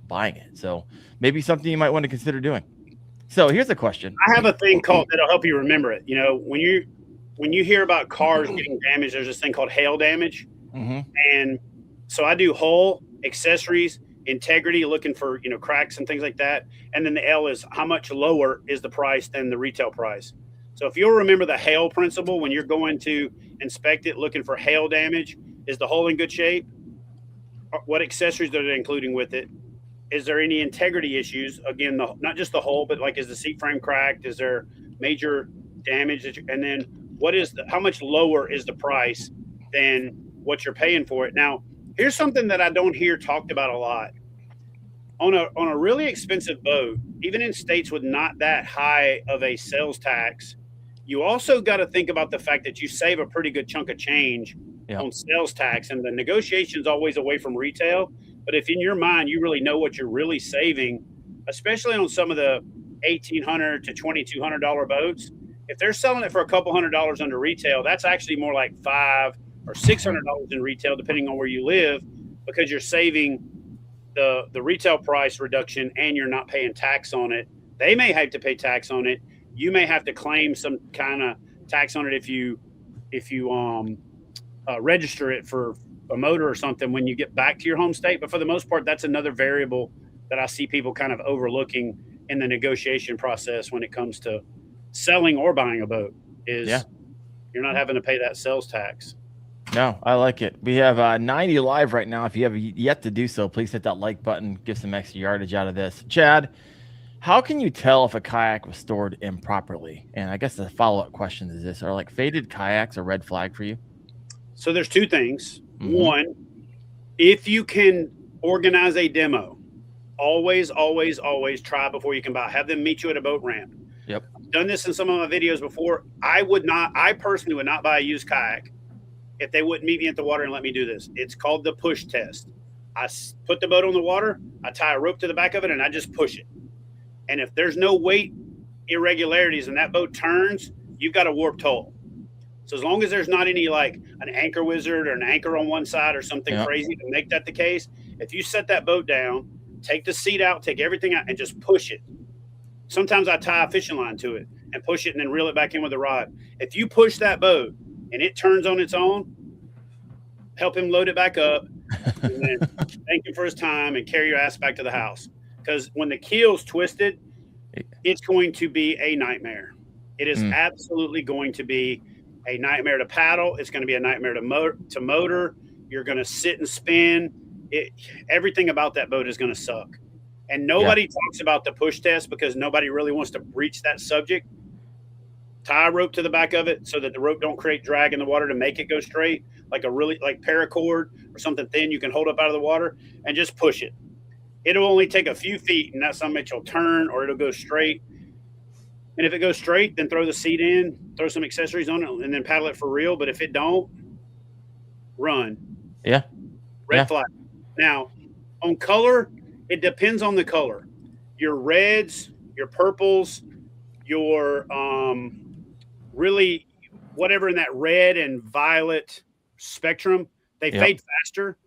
buying it. So maybe something you might want to consider doing. So here's a question. I have a thing called that'll help you remember it. You know, when you hear about cars getting damaged, there's this thing called hail damage. Mm-hmm. And so I do hull, accessories, integrity, looking for, you know, cracks and things like that. And then the L is how much lower is the price than the retail price. So if you'll remember the hail principle, when you're going to inspect it, looking for hail damage, is the hull in good shape? What accessories are they including with it? Is there any integrity issues? Again, not just the hull, but like, is the seat frame cracked? Is there major damage? And then how much lower is the price than what you're paying for it? Now, here's something that I don't hear talked about a lot. On a really expensive boat, even in states with not that high of a sales tax, you also got to think about the fact that you save a pretty good chunk of change on sales tax, and the negotiation's always away from retail. But if in your mind, you really know what you're really saving, especially on some of the $1,800 to $2,200 boats, if they're selling it for a couple $100 under retail, that's actually more like $500 or $600 in retail, depending on where you live, because you're saving the retail price reduction and you're not paying tax on it. They may have to pay tax on it. You may have to claim some kind of tax on it if you register it for a motor or something when you get back to your home state. But for the most part, that's another variable that I see people kind of overlooking in the negotiation process when it comes to selling or buying a boat, is you're not having to pay that sales tax. No, I like it. We have 90 live right now. If you have yet to do so, please hit that like button, give some extra yardage out of this. Chad, how can you tell if a kayak was stored improperly? And I guess the follow-up question is this: are like faded kayaks a red flag for you? So there's two things. Mm-hmm. One, if you can organize a demo, always try before you can buy. Have them meet you at a boat ramp. Yep. I've done this in some of my videos before. I personally would not buy a used kayak if they wouldn't meet me at the water and let me do this. It's called the push test. I put the boat on the water, I tie a rope to the back of it, and I just push it. And if there's no weight irregularities and that boat turns, you've got a warped hull. So as long as there's not any like an anchor wizard or an anchor on one side or something crazy to make that the case, if you set that boat down, take the seat out, take everything out, and just push it. Sometimes I tie a fishing line to it and push it and then reel it back in with a rod. If you push that boat and it turns on its own, help him load it back up, and then thank him for his time and carry your ass back to the house. Because when the keel's twisted, it's going to be a nightmare. It is absolutely going to be a nightmare to paddle. It's going to be a nightmare to motor. You're going to sit and spin. Everything about that boat is going to suck. And nobody talks about the push test because nobody really wants to breach that subject. Tie a rope to the back of it so that the rope don't create drag in the water to make it go straight, like paracord or something thin you can hold up out of the water, and just push it. It'll only take a few feet, and that's something it'll turn or it'll go straight. And if it goes straight, then throw the seat in, throw some accessories on it, and then paddle it for real. But if it don't, run. Yeah. Red flag. Now, on color, it depends on the color. Your reds, your purples, your really whatever in that red and violet spectrum, they fade faster.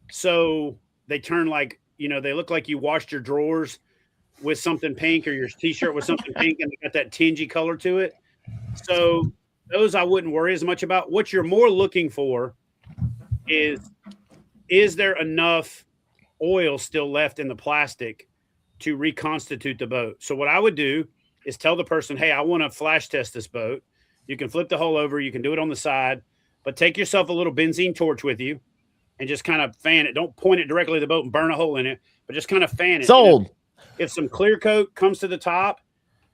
So they turn like, they look like you washed your drawers with something pink or your t-shirt with something pink and they got that tingy color to it. So those I wouldn't worry as much about. What you're more looking for is there enough oil still left in the plastic to reconstitute the boat? So what I would do is tell the person, hey, I want to flash test this boat. You can flip the hull over. You can do it on the side, but take yourself a little benzene torch with you and just kind of fan it. Don't point it directly at the boat and burn a hole in it, but just kind of fan it. Sold. If some clear coat comes to the top,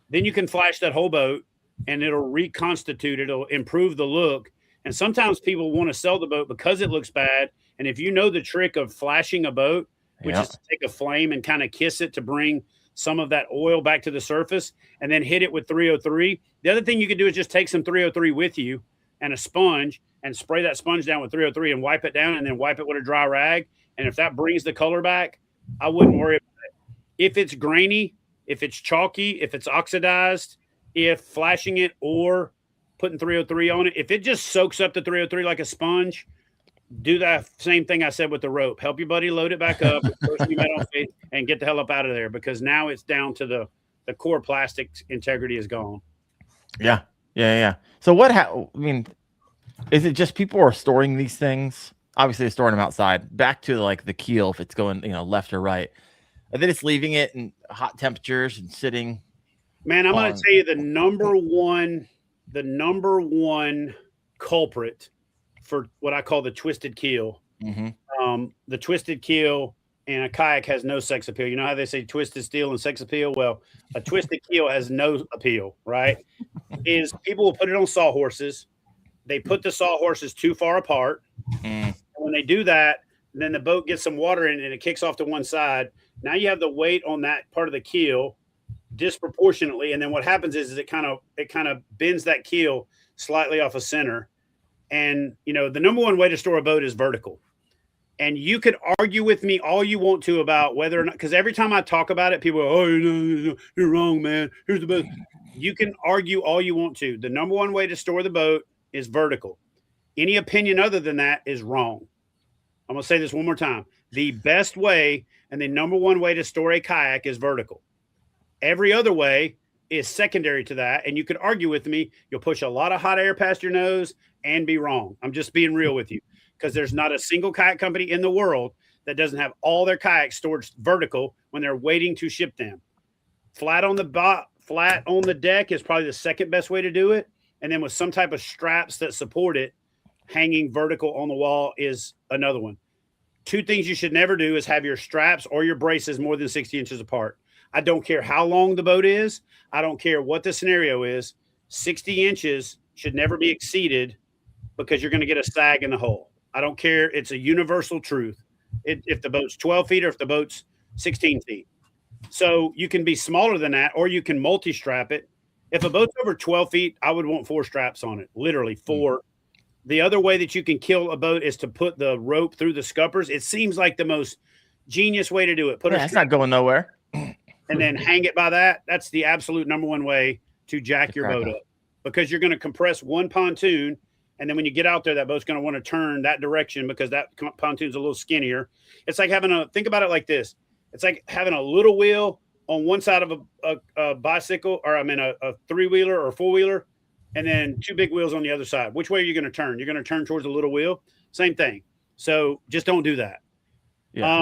then you can flash that whole boat and it'll reconstitute. It'll improve the look. And sometimes people want to sell the boat because it looks bad. And if you know the trick of flashing a boat, which is to take a flame and kind of kiss it to bring some of that oil back to the surface and then hit it with 303. The other thing you can do is just take some 303 with you and a sponge and spray that sponge down with 303 and wipe it down and then wipe it with a dry rag. And if that brings the color back, I wouldn't worry about it. If it's grainy, if it's chalky, if it's oxidized, if flashing it or putting 303 on it, if it just soaks up the 303 like a sponge, do that same thing I said with the rope. Help your buddy load it back up and get the hell up out of there, because now it's down to the core plastic integrity is gone. Yeah. So I mean, is it just people are storing these things? Obviously, they're storing them outside. Back to like the keel, if it's going, left or right, and then it's leaving it in hot temperatures and sitting. Man, I'm going to tell you the number one culprit for what I call the twisted keel. Mm-hmm. The twisted keel and a kayak has no sex appeal. You know how they say twisted steel and sex appeal? Well, a twisted keel has no appeal, right? Is people will put it on sawhorses. They put the sawhorses too far apart. And when they do that, then the boat gets some water in it and it kicks off to one side. Now you have the weight on that part of the keel disproportionately. And then what happens is it kind of bends that keel slightly off of center. And, the number one way to store a boat is vertical. And you could argue with me all you want to about whether or not, because every time I talk about it, people go, no, you're wrong, man. Here's the boat. You can argue all you want to. The number one way to store the boat is vertical. Any opinion other than that is wrong. I'm going to say this one more time. The best way and the number one way to store a kayak is vertical. Every other way is secondary to that. And you could argue with me. You'll push a lot of hot air past your nose and be wrong. I'm just being real with you, because there's not a single kayak company in the world that doesn't have all their kayaks stored vertical when they're waiting to ship them. Flat on the deck is probably the second best way to do it. And then with some type of straps that support it, hanging vertical on the wall is another one. Two things you should never do is have your straps or your braces more than 60 inches apart. I don't care how long the boat is. I don't care what the scenario is. 60 inches should never be exceeded, because you're going to get a sag in the hull. I don't care. It's a universal truth. If the boat's 12 feet or if the boat's 16 feet. So you can be smaller than that, or you can multi-strap it. If a boat's over 12 feet, I would want 4 straps on it, literally 4. The other way that you can kill a boat is to put the rope through the scuppers. It seems like the most genius way to do it. It's not going nowhere. And then hang it by that. That's the absolute number one way to jack your boat up, because you're going to compress one pontoon. And then when you get out there, that boat's going to want to turn that direction because that pontoon's a little skinnier. It's like think about it like this. It's like having a little wheel on one side of a bicycle, or a 3-wheeler or 4-wheeler, and then 2 big wheels on the other side. Which way are you going to turn? You're going to turn towards the little wheel. Same thing. So just don't do that. Yeah.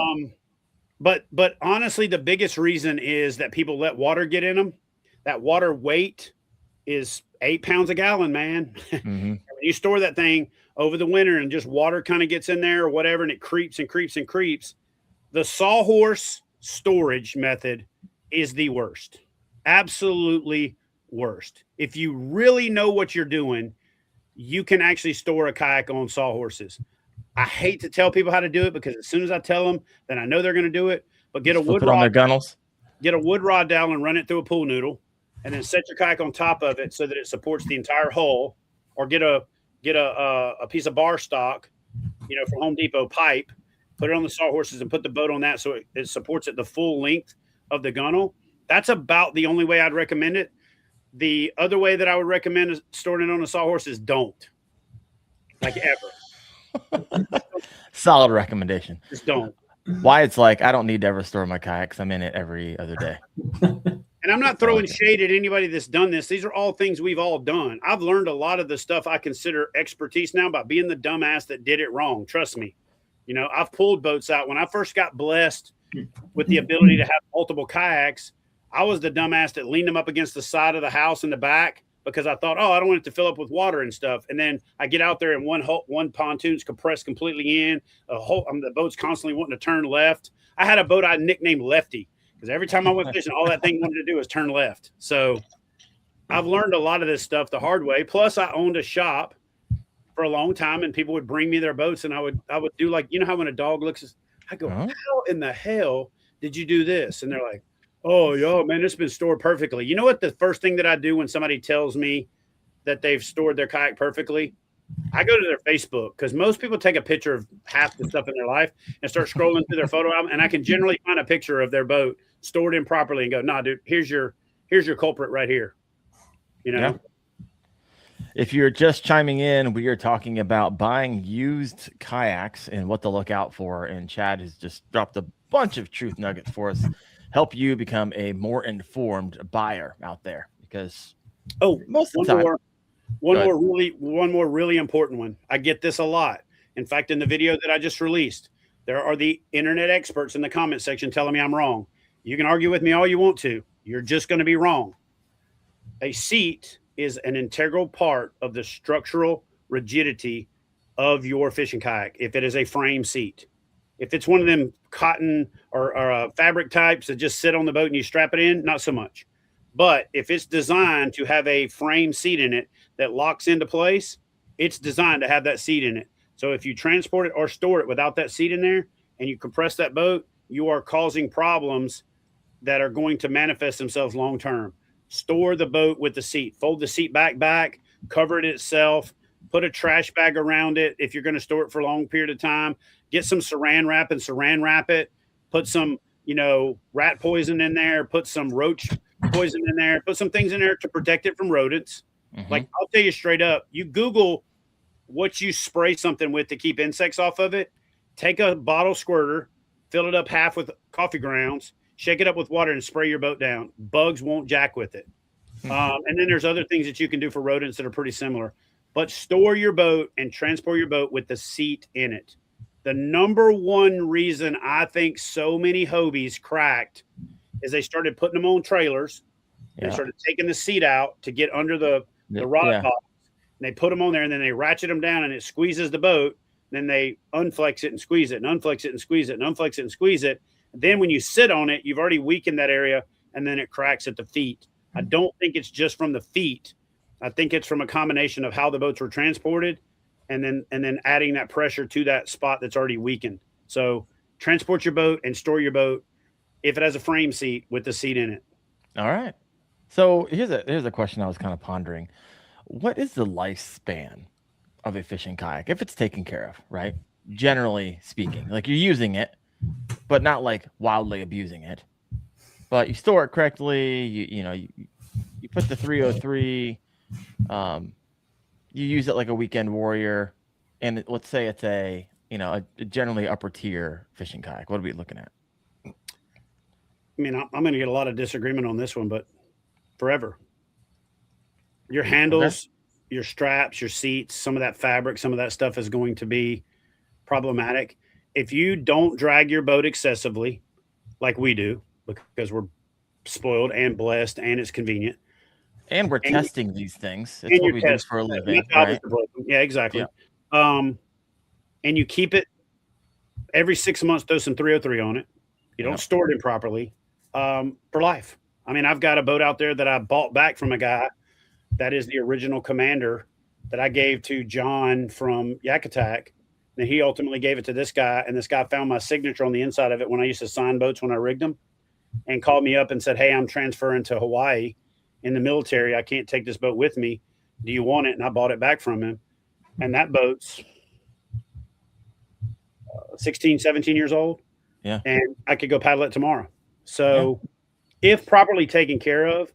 But honestly, the biggest reason is that people let water get in them. That water weight is 8 pounds a gallon, man. Mm-hmm. When you store that thing over the winter and just water kind of gets in there or whatever, and it creeps and creeps and creeps, the sawhorse storage method is the worst. Absolutely worst. If you really know what you're doing, you can actually store a kayak on sawhorses. I hate to tell people how to do it, because as soon as I tell them, then I know they're going to do it. But get a wood rod on their gunnels. Get a wood rod down and run it through a pool noodle, and then set your kayak on top of it so that it supports the entire hull. Or get a piece of bar stock, from Home Depot pipe, put it on the sawhorses and put the boat on that so it supports it the full length of the gunnel. That's about the only way I'd recommend it. The other way that I would recommend is storing it on a sawhorse is don't. Like ever. Solid recommendation. Just don't. Why it's like I don't need to ever store my kayak because I'm in it every other day. And I'm not throwing shade at anybody that's done this. These are all things we've all done. I've learned a lot of the stuff I consider expertise now by being the dumbass that did it wrong. Trust me. I've pulled boats out. When I first got blessed with the ability to have multiple kayaks, I was the dumbass that leaned them up against the side of the house in the back because I thought, I don't want it to fill up with water and stuff. And then I get out there and one pontoon's compressed completely in. The boat's constantly wanting to turn left. I had a boat I nicknamed Lefty because every time I went fishing, all that thing wanted to do was turn left. So I've learned a lot of this stuff the hard way. Plus, I owned a shop for a long time, and people would bring me their boats, and I would do like, how when a dog looks, I go, how in the hell did you do this? And they're like, oh, yo, man, it's been stored perfectly. You know what the first thing that I do when somebody tells me that they've stored their kayak perfectly? I go to their Facebook because most people take a picture of half the stuff in their life and start scrolling through their photo album, and I can generally find a picture of their boat stored improperly and go, "Nah, dude, here's your culprit right here." You know. Yeah. If you're just chiming in, we are talking about buying used kayaks and what to look out for. And Chad has just dropped a bunch of truth nuggets for us, help you become a more informed buyer out there. Because most of the time, one more really important one. I get this a lot. In fact, in the video that I just released, there are the internet experts in the comment section telling me I'm wrong. You can argue with me all you want to. You're just going to be wrong. A seat is an integral part of the structural rigidity of your fishing kayak. If it is a frame seat, if it's one of them cotton or fabric types that just sit on the boat and you strap it in, not so much. But if it's designed to have a frame seat in it that locks into place, it's designed to have that seat in it. So if you transport it or store it without that seat in there and you compress that boat, you are causing problems that are going to manifest themselves long term. Store the boat with the seat, fold the seat back, cover it itself, put a trash bag around it. If you're going to store it for a long period of time, get some saran wrap and saran wrap it, put some, rat poison in there, put some roach poison in there, put some things in there to protect it from rodents. Mm-hmm. Like I'll tell you straight up, you Google what you spray something with to keep insects off of it. Take a bottle squirter, fill it up half with coffee grounds, shake it up with water and spray your boat down. Bugs won't jack with it. And then there's other things that you can do for rodents that are pretty similar. But store your boat and transport your boat with the seat in it. The number one reason I think so many Hobies cracked is they started putting them on trailers. Yeah. They started taking the seat out to get under the rod box. And they put them on there, and then they ratchet them down, and it squeezes the boat. Then they unflex it and squeeze it, and unflex it and squeeze it, and unflex it and squeeze it. Then when you sit on it, you've already weakened that area, and then it cracks at the feet. I don't think it's just from the feet. I think it's from a combination of how the boats were transported and then adding that pressure to that spot that's already weakened. So transport your boat and store your boat if it has a frame seat with the seat in it. All right. So here's a question I was kind of pondering. What is the lifespan of a fishing kayak if it's taken care of, right? Generally speaking, like you're using it, but not like wildly abusing it. But you store it correctly. You put the 303. You use it like a weekend warrior, and let's say it's a generally upper tier fishing kayak. What are we looking at? I mean, I'm going to get a lot of disagreement on this one, but forever. Your handles, your straps, your seats, some of that fabric, some of that stuff is going to be problematic. If you don't drag your boat excessively, like we do, because we're spoiled and blessed and it's convenient. And we're testing these things. It's what we do for a living. Right? Yeah, exactly. Yeah. And you keep it every 6 months, throw some 303 on it. You don't store it improperly for life. I mean, I've got a boat out there that I bought back from a guy that is the original commander that I gave to John from Yak Attack. And he ultimately gave it to this guy. And this guy found my signature on the inside of it when I used to sign boats when I rigged them, and called me up and said, "Hey, I'm transferring to Hawaii in the military. I can't take this boat with me. Do you want it?" And I bought it back from him. And that boat's 16, 17 years old. Yeah. And I could go paddle it tomorrow. So if properly taken care of,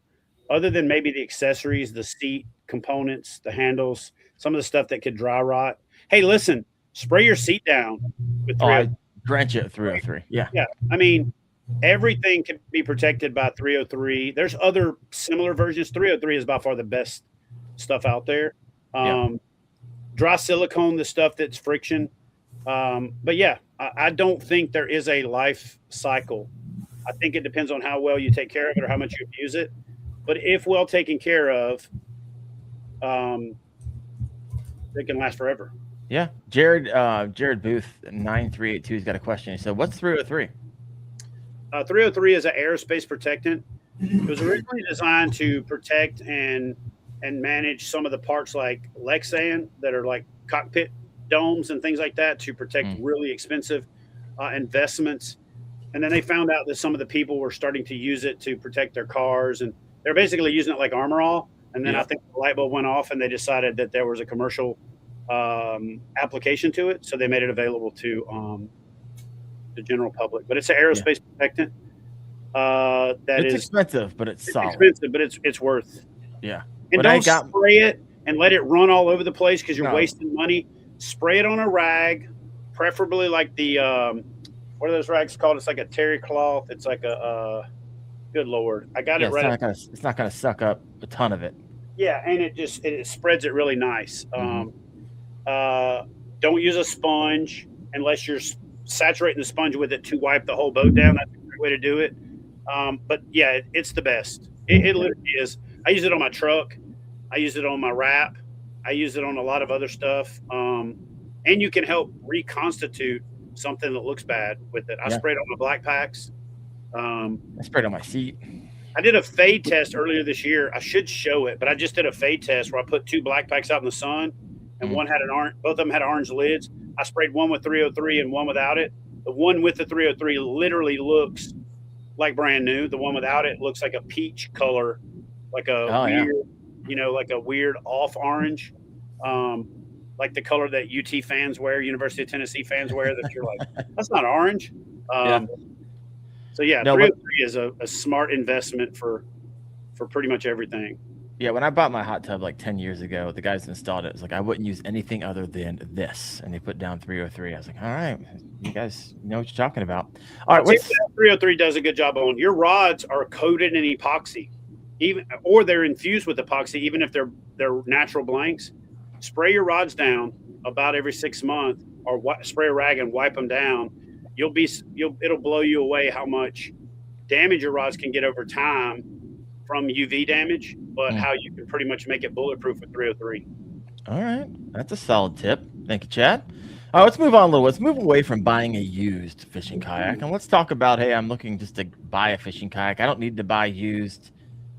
other than maybe the accessories, the seat components, the handles, some of the stuff that could dry rot. Hey, listen, spray your seat down with 303. Drench it 303. Yeah. Yeah. I mean, everything can be protected by 303. There's other similar versions. 303 is by far the best stuff out there. Dry silicone, the stuff that's friction. But yeah, I don't think there is a life cycle. I think it depends on how well you take care of it or how much you abuse it. But if well taken care of, they can last forever. Yeah. Jared Booth 9382 has got a question. He said, "What's 303?" 303 is an aerospace protectant. It was originally designed to protect and manage some of the parts like Lexan that are like cockpit domes and things like that to protect really expensive investments. And then they found out that some of the people were starting to use it to protect their cars, and they're basically using it like armor all. And then I think the light bulb went off, and they decided that there was a commercial application to it, so they made it available to the general public. But it's an aerospace protectant. It's expensive, but it's solid. Expensive, but it's worth. Yeah. And don't spray it and let it run all over the place because you're wasting money. Spray it on a rag, preferably like the what are those rags called? It's like a terry cloth. It's like a good Lord, I got it right. It's not gonna suck up a ton of it. Yeah, and it spreads it really nice. Don't use a sponge unless you're saturating the sponge with it to wipe the whole boat down. That's a great way to do it. But yeah, it's the best. It literally is. I use it on my truck. I use it on my wrap. I use it on a lot of other stuff. And you can help reconstitute something that looks bad with it. I sprayed on my black packs. I sprayed on my seat. I did a fade test earlier this year. I should show it, but I just did a fade test where I put 2 black packs out in the sun, and one had both of them had orange lids. I sprayed one with 303 and one without it. The one with the 303 literally looks like brand new. The one without it looks like a peach color, like a weird, like a weird off orange, like the color that UT fans wear, University of Tennessee fans wear. That you're like, that's not orange. So yeah, 303 is a smart investment for pretty much everything. Yeah, when I bought my hot tub like 10 years ago, the guys installed it. It's like, I wouldn't use anything other than this. And they put down 303. I was like, all right, you guys know what you're talking about. All right. 303 does a good job on your rods are coated in epoxy, or they're infused with epoxy, even if they're natural blanks. Spray your rods down about every 6 months, or spray a rag and wipe them down. It'll blow you away how much damage your rods can get over time from UV damage, but how you can pretty much make it bulletproof with 303. All right. That's a solid tip. Thank you, Chad. All right, let's move on a little. Let's move away from buying a used fishing kayak, and let's talk about, hey, I'm looking just to buy a fishing kayak. I don't need to buy used.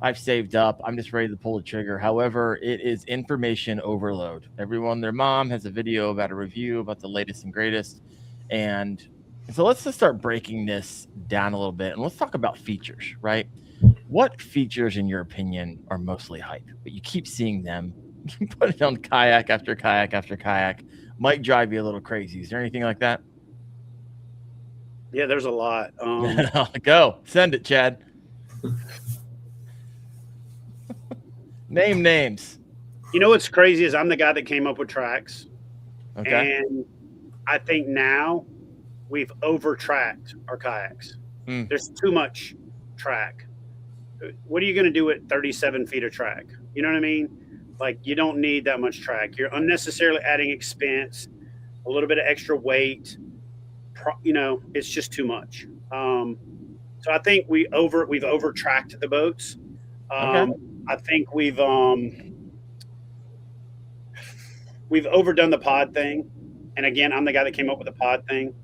I've saved up. I'm just ready to pull the trigger. However, it is information overload. Everyone, their mom has a video about a review about the latest and greatest. And so let's just start breaking this down a little bit, and let's talk about features, right? What features, in your opinion, are mostly hype, but you keep seeing them? You put it on kayak after kayak after kayak. Might drive you a little crazy. Is there anything like that? Yeah, there's a lot. Go. Send it, Chad. Name names. You know what's crazy is I'm the guy that came up with tracks. Okay. And I think now we've over-tracked our kayaks. There's too much track. What are you going to do with 37 feet of track? You know what I mean? Like, you don't need that much track. You're unnecessarily adding expense, a little bit of extra weight. It's just too much. So I think we've over-tracked the boats. Okay. I think we've overdone the pod thing. And again, I'm the guy that came up with the pod thing.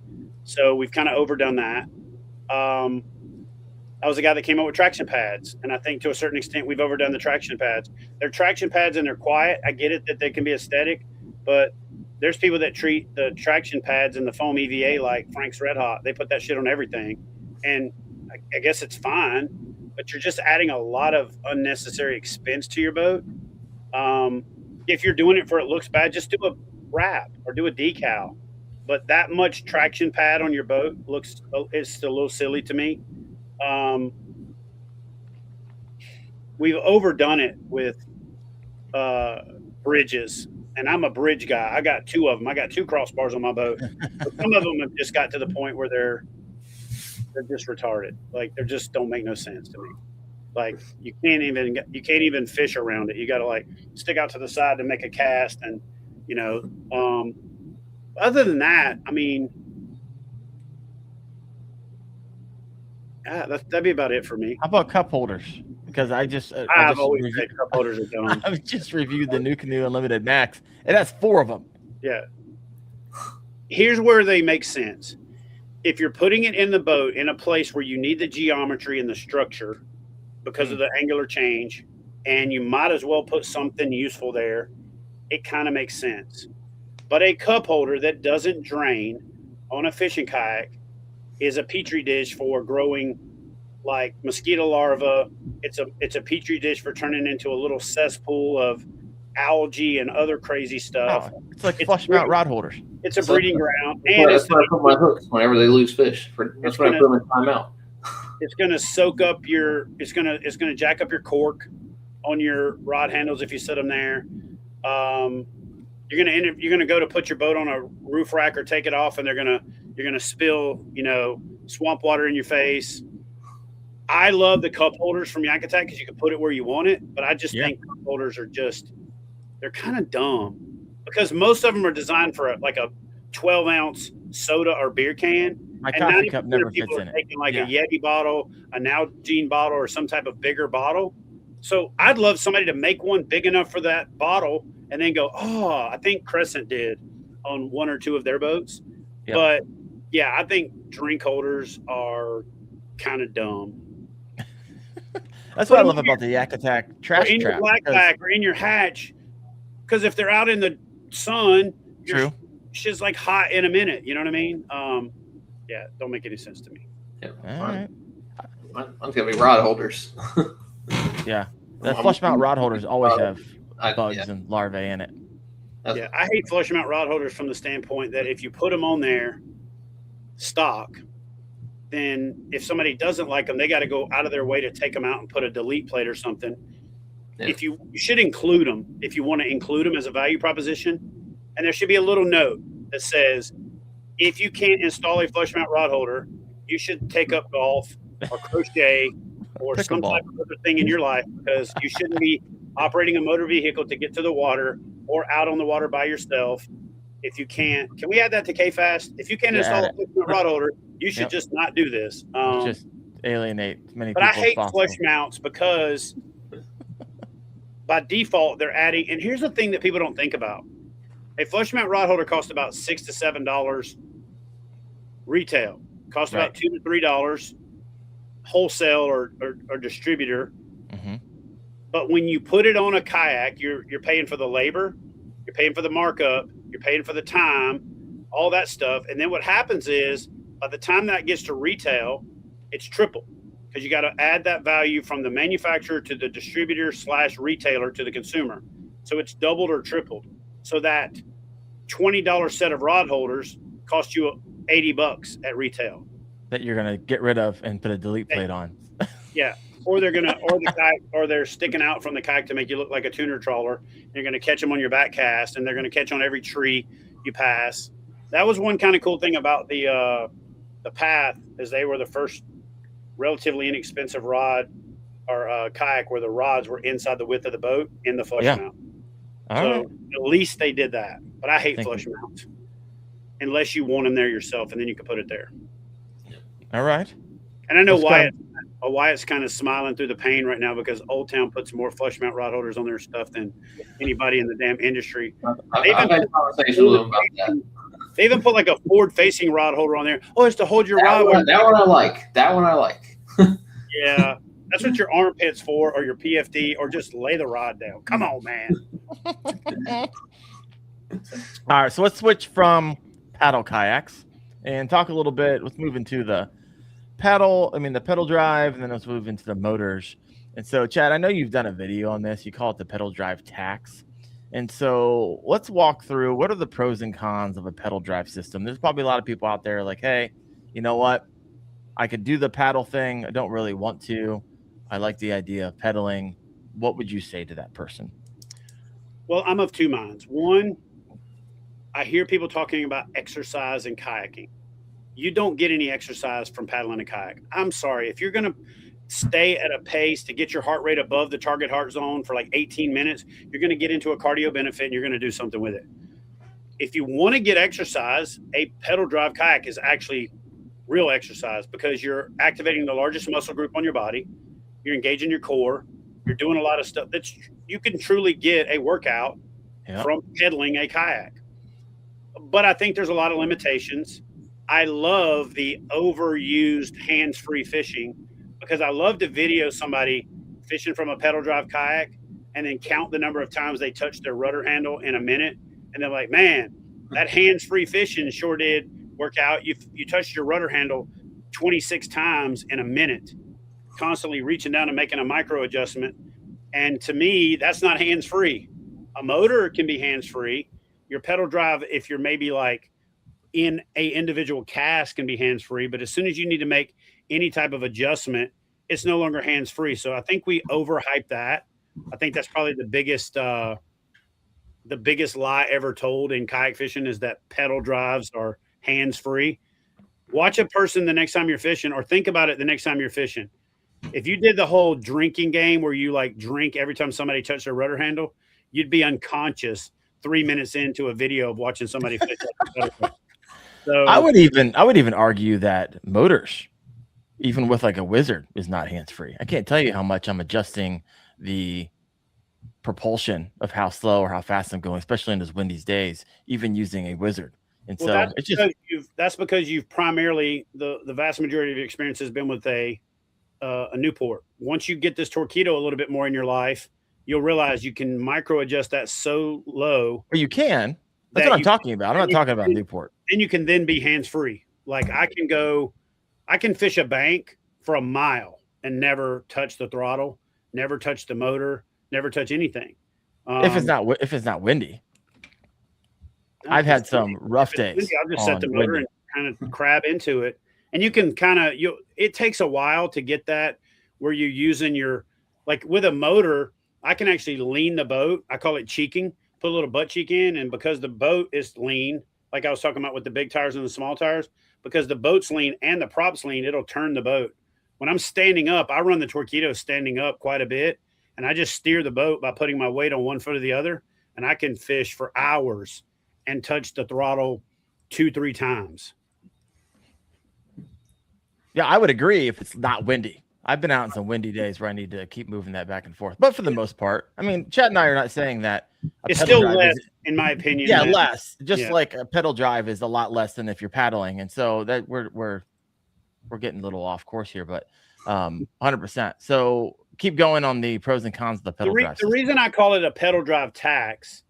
So we've kind of overdone that. I was the guy that came up with traction pads. And I think to a certain extent, we've overdone the traction pads. They're traction pads and they're quiet. I get it that they can be aesthetic, but there's people that treat the traction pads and the foam EVA like Frank's Red Hot. They put that shit on everything. And I guess it's fine, but you're just adding a lot of unnecessary expense to your boat. If you're doing it for it looks bad, just do a wrap or do a decal. But that much traction pad on your boat is still a little silly to me. We've overdone it with bridges, and I'm a bridge guy. I got 2 of them. I got 2 crossbars on my boat. But some of them have just got to the point where they're just retarded. Like, they just don't make no sense to me. Like, you can't even fish around it. You got to like stick out to the side to make a cast, and other than that, I mean, that'd be about it for me. How about cup holders? Because I've always said cup holders are dumb. I've just reviewed the New Canoe Unlimited Max. It has 4 of them. Yeah. Here's where they make sense. If you're putting it in the boat in a place where you need the geometry and the structure because of the angular change, and you might as well put something useful there, it kind of makes sense. But a cup holder that doesn't drain on a fishing kayak is a petri dish for growing like mosquito larvae. It's a petri dish for turning into a little cesspool of algae and other crazy stuff. Oh, It's like flush mount rod holders. It's a breeding ground, and that's where I put my hooks whenever they lose fish. That's when I put them in timeout. It's going to soak up it's going to jack up your cork on your rod handles if you set them there. You're going to go to put your boat on a roof rack or take it off, and you're going to spill, swamp water in your face. I love the cup holders from Yak Attack because you can put it where you want it, but I just think cup holders are they're kind of dumb because most of them are designed for a 12-ounce soda or beer can. My coffee cup never fits in it. Taking a Yeti bottle, a Nalgene bottle, or some type of bigger bottle. So I'd love somebody to make one big enough for that bottle and then go, I think Crescent did on one or two of their boats. Yep. But yeah, I think drink holders are kind of dumb. That's what I love about the Yak Attack trash trap. In your black pack or in your hatch, because if they're out in the sun, shit's like hot in a minute. You know what I mean? Yeah, don't make any sense to me. Yeah, right. Mine's gonna be rod holders. Yeah, the flush mount rod holders always have bugs and larvae in it. I hate flush mount rod holders from the standpoint that if you put them on there stock, then if somebody doesn't like them, they got to go out of their way to take them out and put a delete plate or something. Yeah. If you should include them if you want to include them as a value proposition, and there should be a little note that says, if you can't install a flush mount rod holder, you should take up golf or crochet or some type of other thing in your life, because you shouldn't be operating a motor vehicle to get to the water or out on the water by yourself. If you can't, can we add that to KFast? If you can't install a flush mount rod holder, you should just not do this. Just alienate many people. But I hate flush mounts because by default they're adding. And here's the thing that people don't think about: a flush mount rod holder costs about $6 to $7 retail. Costs about $2 to $3 wholesale or distributor. Mm-hmm. But when you put it on a kayak, you're paying for the labor, you're paying for the markup, you're paying for the time, all that stuff. And then what happens is, by the time that gets to retail, it's triple, because you got to add that value from the manufacturer to the distributor / retailer to the consumer. So it's doubled or tripled. So that $20 set of rod holders cost you $80 at retail. That you're going to get rid of and put a delete plate on. Yeah. Or they're they're sticking out from the kayak to make you look like a tuner trawler. You're going to catch them on your back cast, and they're going to catch on every tree you pass. That was one kind of cool thing about the Path, is they were the first relatively inexpensive rod or kayak where the rods were inside the width of the boat in the flush mount. So at least they did that. But I hate flush mounts unless you want them there yourself, and then you can put it there. All right. And I know Wyatt's kind of smiling through the pain right now because Old Town puts more flush mount rod holders on their stuff than anybody in the damn industry. I've had a conversation with them about that. They even put like a forward-facing rod holder on there. Oh, it's to hold your rod. That one I like. That one I like. Yeah, that's what your armpit's for, or your PFD, or just lay the rod down. Come on, man. All right, so let's switch from paddle kayaks and talk a little bit. Let's move into the pedal drive, and then let's move into the motors. And so, Chad, I know you've done a video on this. You call it the pedal drive tax. And so let's walk through what are the pros and cons of a pedal drive system. There's probably a lot of people out there like, hey, you know what? I could do the paddle thing. I don't really want to. I like the idea of pedaling. What would you say to that person? Well, I'm of two minds. One, I hear people talking about exercise and kayaking. You don't get any exercise from paddling a kayak. I'm sorry. If you're going to stay at a pace to get your heart rate above the target heart zone for like 18 minutes, you're going to get into a cardio benefit and you're going to do something with it. If you want to get exercise, a pedal drive kayak is actually real exercise because you're activating the largest muscle group on your body. You're engaging your core. You're doing a lot of stuff that you can truly get a workout from pedaling a kayak. But I think there's a lot of limitations. I love the overused hands-free fishing because I love to video somebody fishing from a pedal drive kayak and then count the number of times they touch their rudder handle in a minute. And they're like, man, that hands-free fishing sure did work out. You touched your rudder handle 26 times in a minute, constantly reaching down and making a micro adjustment. And to me, that's not hands-free. A motor can be hands-free. Your pedal drive, if you're maybe like in a individual cast, can be hands-free, but as soon as you need to make any type of adjustment, it's no longer hands-free. So I think we overhype that. I think that's probably the biggest lie ever told in kayak fishing is that pedal drives are hands-free. Watch a person the next time you're fishing, or think about it the next time you're fishing. If you did the whole drinking game where you like drink every time somebody touched their rudder handle, you'd be unconscious 3 minutes into a video of watching somebody fish. So I would even argue that motors, even with like a wizard, is not hands-free. I can't tell you how much I'm adjusting the propulsion of how slow or how fast I'm going, especially in those windy days, even using a wizard. And so it's just that's because you've primarily the vast majority of your experience has been with a Newport. Once you get this Torqeedo a little bit more in your life, you'll realize you can micro adjust that so low. Or you can. That's what I'm talking about. I'm not talking about Newport. And you can then be hands-free. Like I can fish a bank for a mile and never touch the throttle, never touch the motor, never touch anything. If it's not windy. I've had some rough days. Windy, I'll just set the motor and kind of crab into it. And you can it takes a while to get that where you're using your, like with a motor, I can actually lean the boat. I call it cheeking, put a little butt cheek in. And because the boat is lean, like I was talking about with the big tires and the small tires, because the boat's lean and the prop's lean, it'll turn the boat. When I'm standing up, I run the Torqeedo standing up quite a bit. And I just steer the boat by putting my weight on one foot or the other. And I can fish for hours and touch the throttle 2-3 times. Yeah, I would agree if it's not windy. I've been out on some windy days where I need to keep moving that back and forth. But for the most part, I mean, Chad and I are not saying that it's still less, in my opinion. Yeah, less. Just like a pedal drive is a lot less than if you're paddling. And so that we're getting a little off course here, but 100%. So keep going on the pros and cons of the pedal drive. The reason I call it a pedal drive tax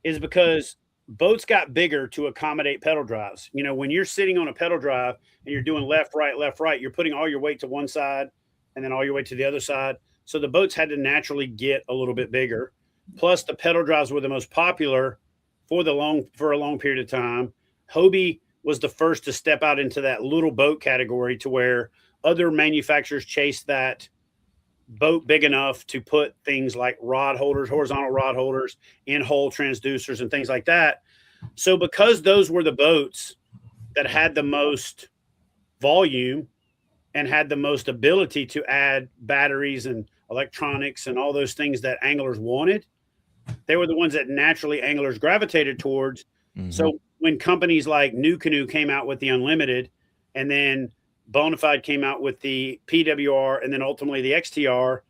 is because boats got bigger to accommodate pedal drives. You know, when you're sitting on a pedal drive and you're doing left, right, you're putting all your weight to one side and then all your weight to the other side. So the boats had to naturally get a little bit bigger. Plus the pedal drives were the most popular for a long period of time. Hobie was the first to step out into that little boat category to where other manufacturers chased that boat big enough to put things like rod holders, horizontal rod holders, in-hole transducers and things like that. So because those were the boats that had the most volume and had the most ability to add batteries and electronics and all those things that anglers wanted, they were the ones that naturally anglers gravitated towards. Mm-hmm. So when companies like New Canoe came out with the Unlimited, and then Bonafide came out with the PWR, and then ultimately the XTR,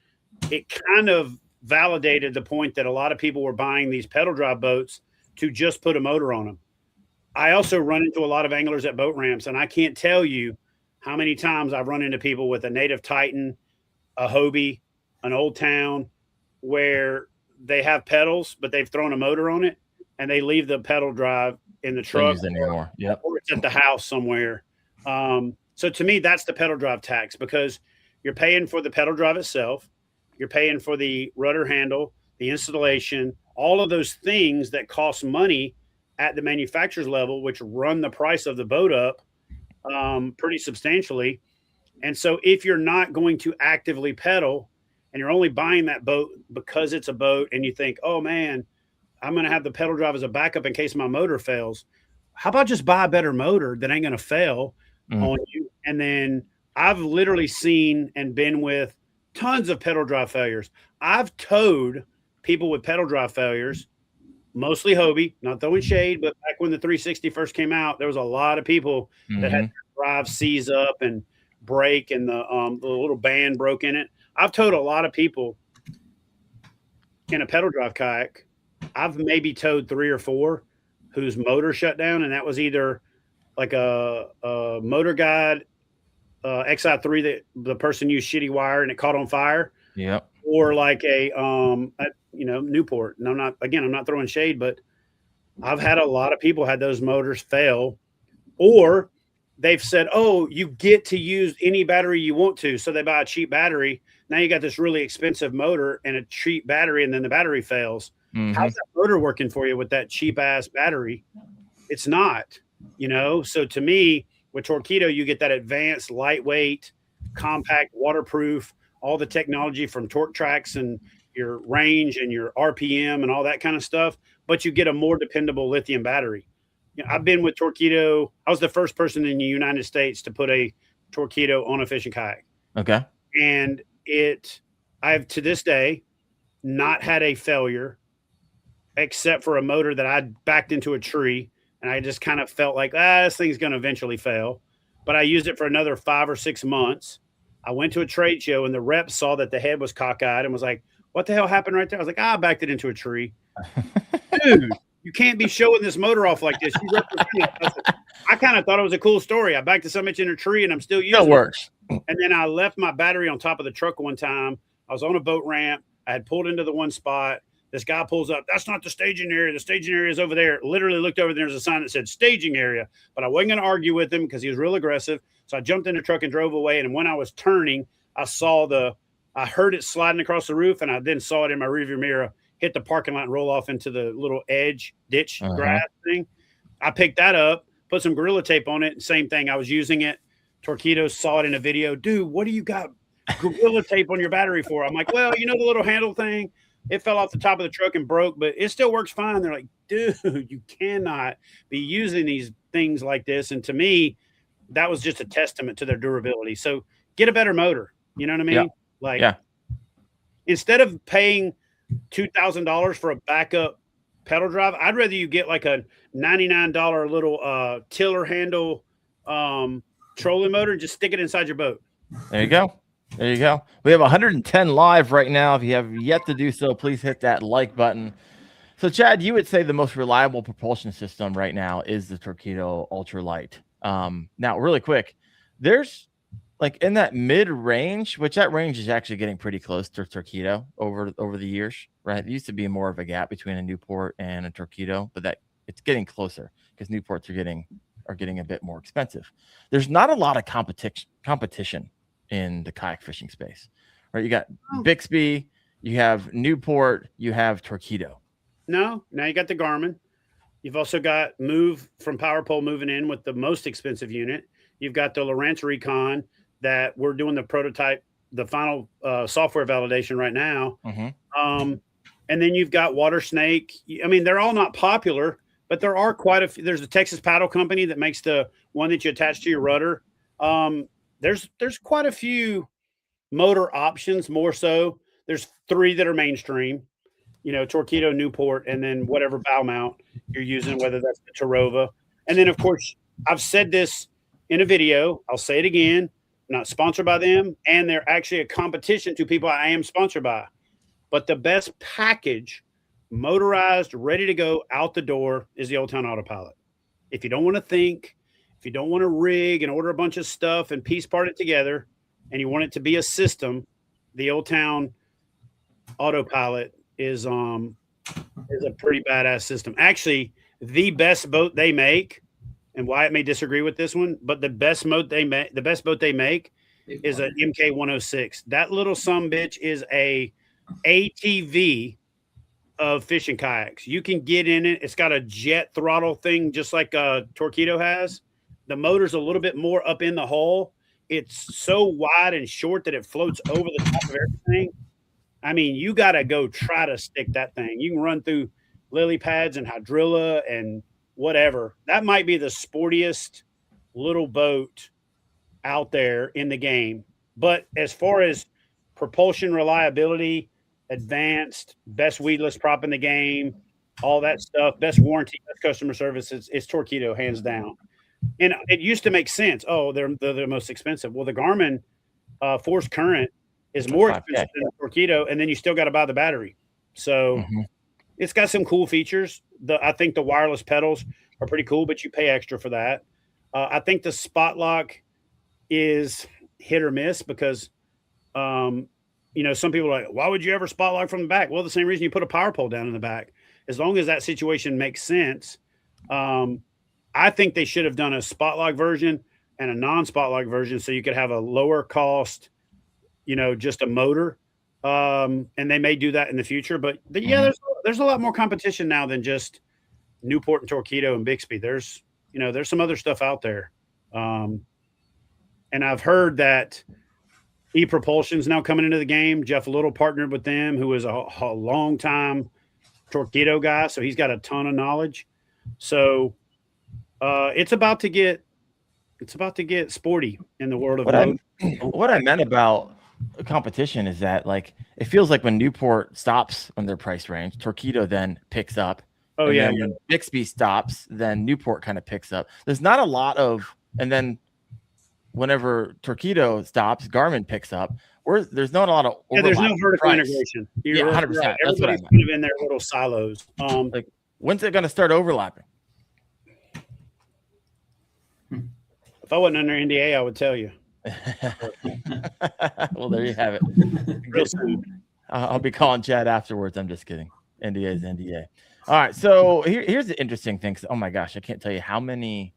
it kind of validated the point that a lot of people were buying these pedal drive boats to just put a motor on them. I also run into a lot of anglers at boat ramps, and I can't tell you how many times I've run into people with a Native Titan, a Hobie, an Old Town, where they have pedals, but they've thrown a motor on it, and they leave the pedal drive in the truck or it's at the house somewhere. So to me, that's the pedal drive tax, because you're paying for the pedal drive itself. You're paying for the rudder handle, the installation, all of those things that cost money at the manufacturer's level, which run the price of the boat up pretty substantially. And so if you're not going to actively pedal and you're only buying that boat because it's a boat and you think, oh man, I'm going to have the pedal drive as a backup in case my motor fails. How about just buy a better motor that ain't going to fail on you? And then I've literally seen and been with tons of pedal drive failures. I've towed people with pedal drive failures, mostly Hobie, not throwing shade, but back when the 360 first came out, there was a lot of people that had their drive seize up and break, and the little band broke in it. I've towed a lot of people in a pedal drive kayak. I've maybe towed 3 or 4 whose motor shut down, and that was either like a Motor Guide XI3 that the person used shitty wire and it caught on fire. Yep. Or like a Newport. And I'm not throwing shade, but I've had a lot of people had those motors fail, or they've said, oh, you get to use any battery you want to. So they buy a cheap battery. Now you got this really expensive motor and a cheap battery, and then the battery fails. How's that motor working for you with that cheap ass battery? It's not, So to me, with Torqeedo, you get that advanced, lightweight, compact, waterproof, all the technology from torque tracks and your range and your RPM and all that kind of stuff, but you get a more dependable lithium battery. I've been with Torqeedo. I was the first person in the United States to put a Torqeedo on a fishing kayak. Okay. And I've to this day not had a failure except for a motor that I backed into a tree. And I just kind of felt like, this thing's going to eventually fail. But I used it for another 5 or 6 months. I went to a trade show and the rep saw that the head was cockeyed and was like, what the hell happened right there? I was like, I backed it into a tree. Dude, you can't be showing this motor off like this. I kind of thought it was a cool story. I backed it so much in a tree and I'm still using it. It works. And then I left my battery on top of the truck one time. I was on a boat ramp. I had pulled into the one spot. This guy pulls up. That's not the staging area. The staging area is over there. Literally looked over there. There's a sign that said staging area, but I wasn't going to argue with him because he was real aggressive. So I jumped in the truck and drove away. And when I was turning, I heard it sliding across the roof. And I then saw it in my rearview mirror, hit the parking lot and roll off into the little edge ditch grass thing. I picked that up, put some Gorilla Tape on it. Same thing. I was using it. Torqeedo saw it in a video. Dude, what do you got Gorilla Tape on your battery for? I'm like, well, the little handle thing. It fell off the top of the truck and broke, but it still works fine. They're like, dude, you cannot be using these things like this. And to me, that was just a testament to their durability. So get a better motor. You know what I mean? Instead of paying $2,000 for a backup pedal drive, I'd rather you get like a $99 little tiller handle trolling motor and just stick it inside your boat. There you go. There you go. We have 110 live right now. If you have yet to do so, please hit that like button. So, Chad, you would say the most reliable propulsion system right now is the Torqeedo Ultralight. Now, really quick, there's like in that mid range, which that range is actually getting pretty close to Torqeedo over the years, right? There used to be more of a gap between a Newport and a Torqeedo, but it's getting closer because Newports are getting a bit more expensive. There's not a lot of competition in the kayak fishing space, right? You got Bixby, you have Newport, you have Torqeedo. No, now you got the Garmin. You've also got Move from Power Pole moving in with the most expensive unit. You've got the Lowrance Recon that we're doing the prototype, the final software validation right now. And then you've got Water Snake. I mean, they're all not popular, but there are quite a few. There's the Texas Paddle Company that makes the one that you attach to your rudder. There's quite a few motor options, more so. There's 3 that are mainstream, Torqeedo, Newport, and then whatever bow mount you're using, whether that's the Tarova. And then, of course, I've said this in a video. I'll say it again. I'm not sponsored by them, and they're actually a competition to people I am sponsored by. But the best package, motorized, ready to go out the door, is the Old Town Autopilot. If you don't want to think, if you don't want to rig and order a bunch of stuff and piece part it together, and you want it to be a system, the Old Town Autopilot is a pretty badass system. Actually, the best boat they make, and Wyatt may disagree with this one, but the best boat they make is an MK106. That little sumbitch is a ATV of fishing kayaks. You can get in it. It's got a jet throttle thing, just like a Torqeedo has. The motor's a little bit more up in the hull. It's so wide and short that it floats over the top of everything. I mean, you got to go try to stick that thing. You can run through lily pads and hydrilla and whatever. That might be the sportiest little boat out there in the game. But as far as propulsion reliability, advanced, best weedless prop in the game, all that stuff, best warranty, best customer service, it's Torqeedo, hands down. And it used to make sense. Oh, they're the most expensive. Well, the Garmin Force Current is more expensive than the Torqeedo, and then you still got to buy the battery. So it's got some cool features. I think the wireless pedals are pretty cool, but you pay extra for that. I think the spot lock is hit or miss because, some people are like, why would you ever spot lock from the back? Well, the same reason you put a power pole down in the back. As long as that situation makes sense, I think they should have done a spot lock version and a non-spot lock version so you could have a lower cost, just a motor And they may do that in the future. But yeah, there's a lot more competition now than just Newport and Torqeedo and Bixby. There's some other stuff out there. And I've heard that E-Propulsion's now coming into the game. Jeff Little partnered with them, who is a long time Torqeedo guy, so he's got a ton of knowledge. So it's about to get sporty in the world of what I meant about competition is that, like, it feels like when Newport stops on their price range, Torqeedo then picks up. Oh, and yeah. then when Bixby stops, then Newport kind of picks up. There's not a lot of, and then whenever Torqeedo stops, Garmin picks up. There's not a lot of there's no vertical integration. Yeah, 100%. Right. That's what I Everybody's meant. kind of in their little silos. Like, when's it going to start overlapping? If I wasn't under NDA, I would tell you. Well, there you have it. Real soon. I'll be calling Chad afterwards. I'm just kidding. NDA is NDA. All right. So here's the interesting thing. Oh my gosh, I can't tell you how many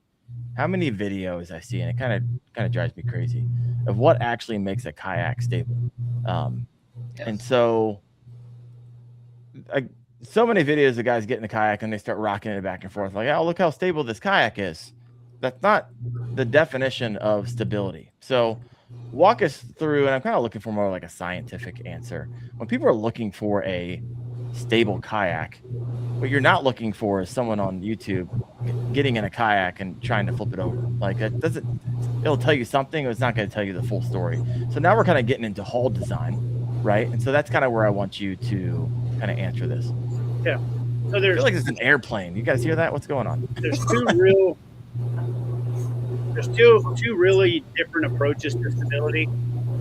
videos I see, and it kind of drives me crazy, of what actually makes a kayak stable. Yes. And so many videos of guys get in the kayak and they start rocking it back and forth, like, oh, look how stable this kayak is. That's not the definition of stability. So walk us through, and I'm kind of looking for more like a scientific answer. When people are looking for a stable kayak, what you're not looking for is someone on YouTube getting in a kayak and trying to flip it over. Like, it'll tell you something, but it's not going to tell you the full story. So now we're kind of getting into hull design, right? And so that's kind of where I want you to kind of answer this. Yeah. So I feel like it's an airplane. You guys hear that? What's going on? There's two really different approaches to stability.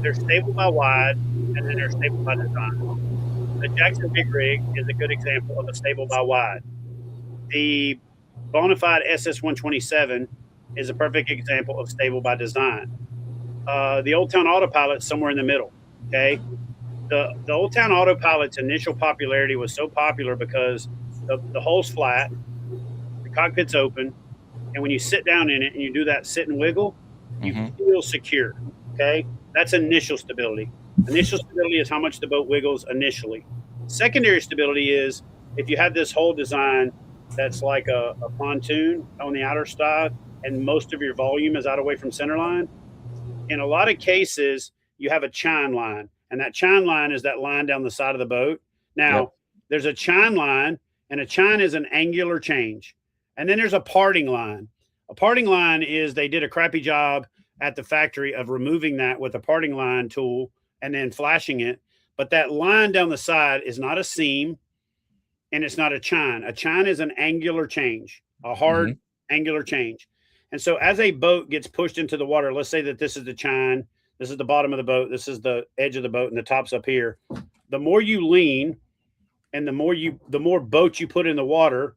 They're stable by wide, and then they're stable by design. The Jackson Big Rig is a good example of a stable by wide. The Bonafide SS127 is a perfect example of stable by design. The Old Town Autopilot's somewhere in the middle. Okay, the Old Town Autopilot's initial popularity was so popular because the hull's flat, the cockpit's open, and when you sit down in it and you do that sit and wiggle, you feel secure. Okay, that's initial stability. Initial stability is how much the boat wiggles initially. Secondary stability is if you have this hull design that's like a pontoon on the outer side and most of your volume is out away from center line. In a lot of cases, you have a chine line, and that chine line is that line down the side of the boat. Now, there's a chine line, and a chine is an angular change. And then there's a parting line. A parting line is they did a crappy job at the factory of removing that with a parting line tool and then flashing it. But that line down the side is not a seam, and it's not a chine. A chine is an angular change, a hard angular change. And so as a boat gets pushed into the water, let's say that this is the chine, this is the bottom of the boat, this is the edge of the boat, and the top's up here. The more you lean and the more boat you put in the water,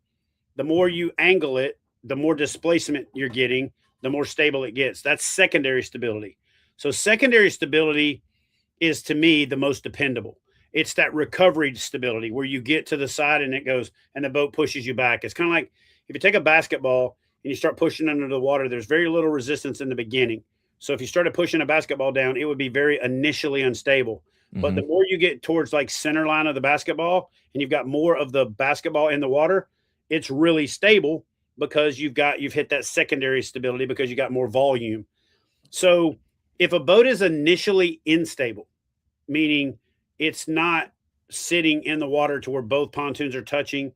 the more you angle it, the more displacement you're getting, the more stable it gets. That's secondary stability. So secondary stability is, to me, the most dependable. It's that recovery stability where you get to the side and it goes and the boat pushes you back. It's kind of like if you take a basketball and you start pushing under the water, there's very little resistance in the beginning. So if you started pushing a basketball down, it would be very initially unstable. But the more you get towards like center line of the basketball and you've got more of the basketball in the water, it's really stable because you've hit that secondary stability because you got more volume. So if a boat is initially unstable, meaning it's not sitting in the water to where both pontoons are touching,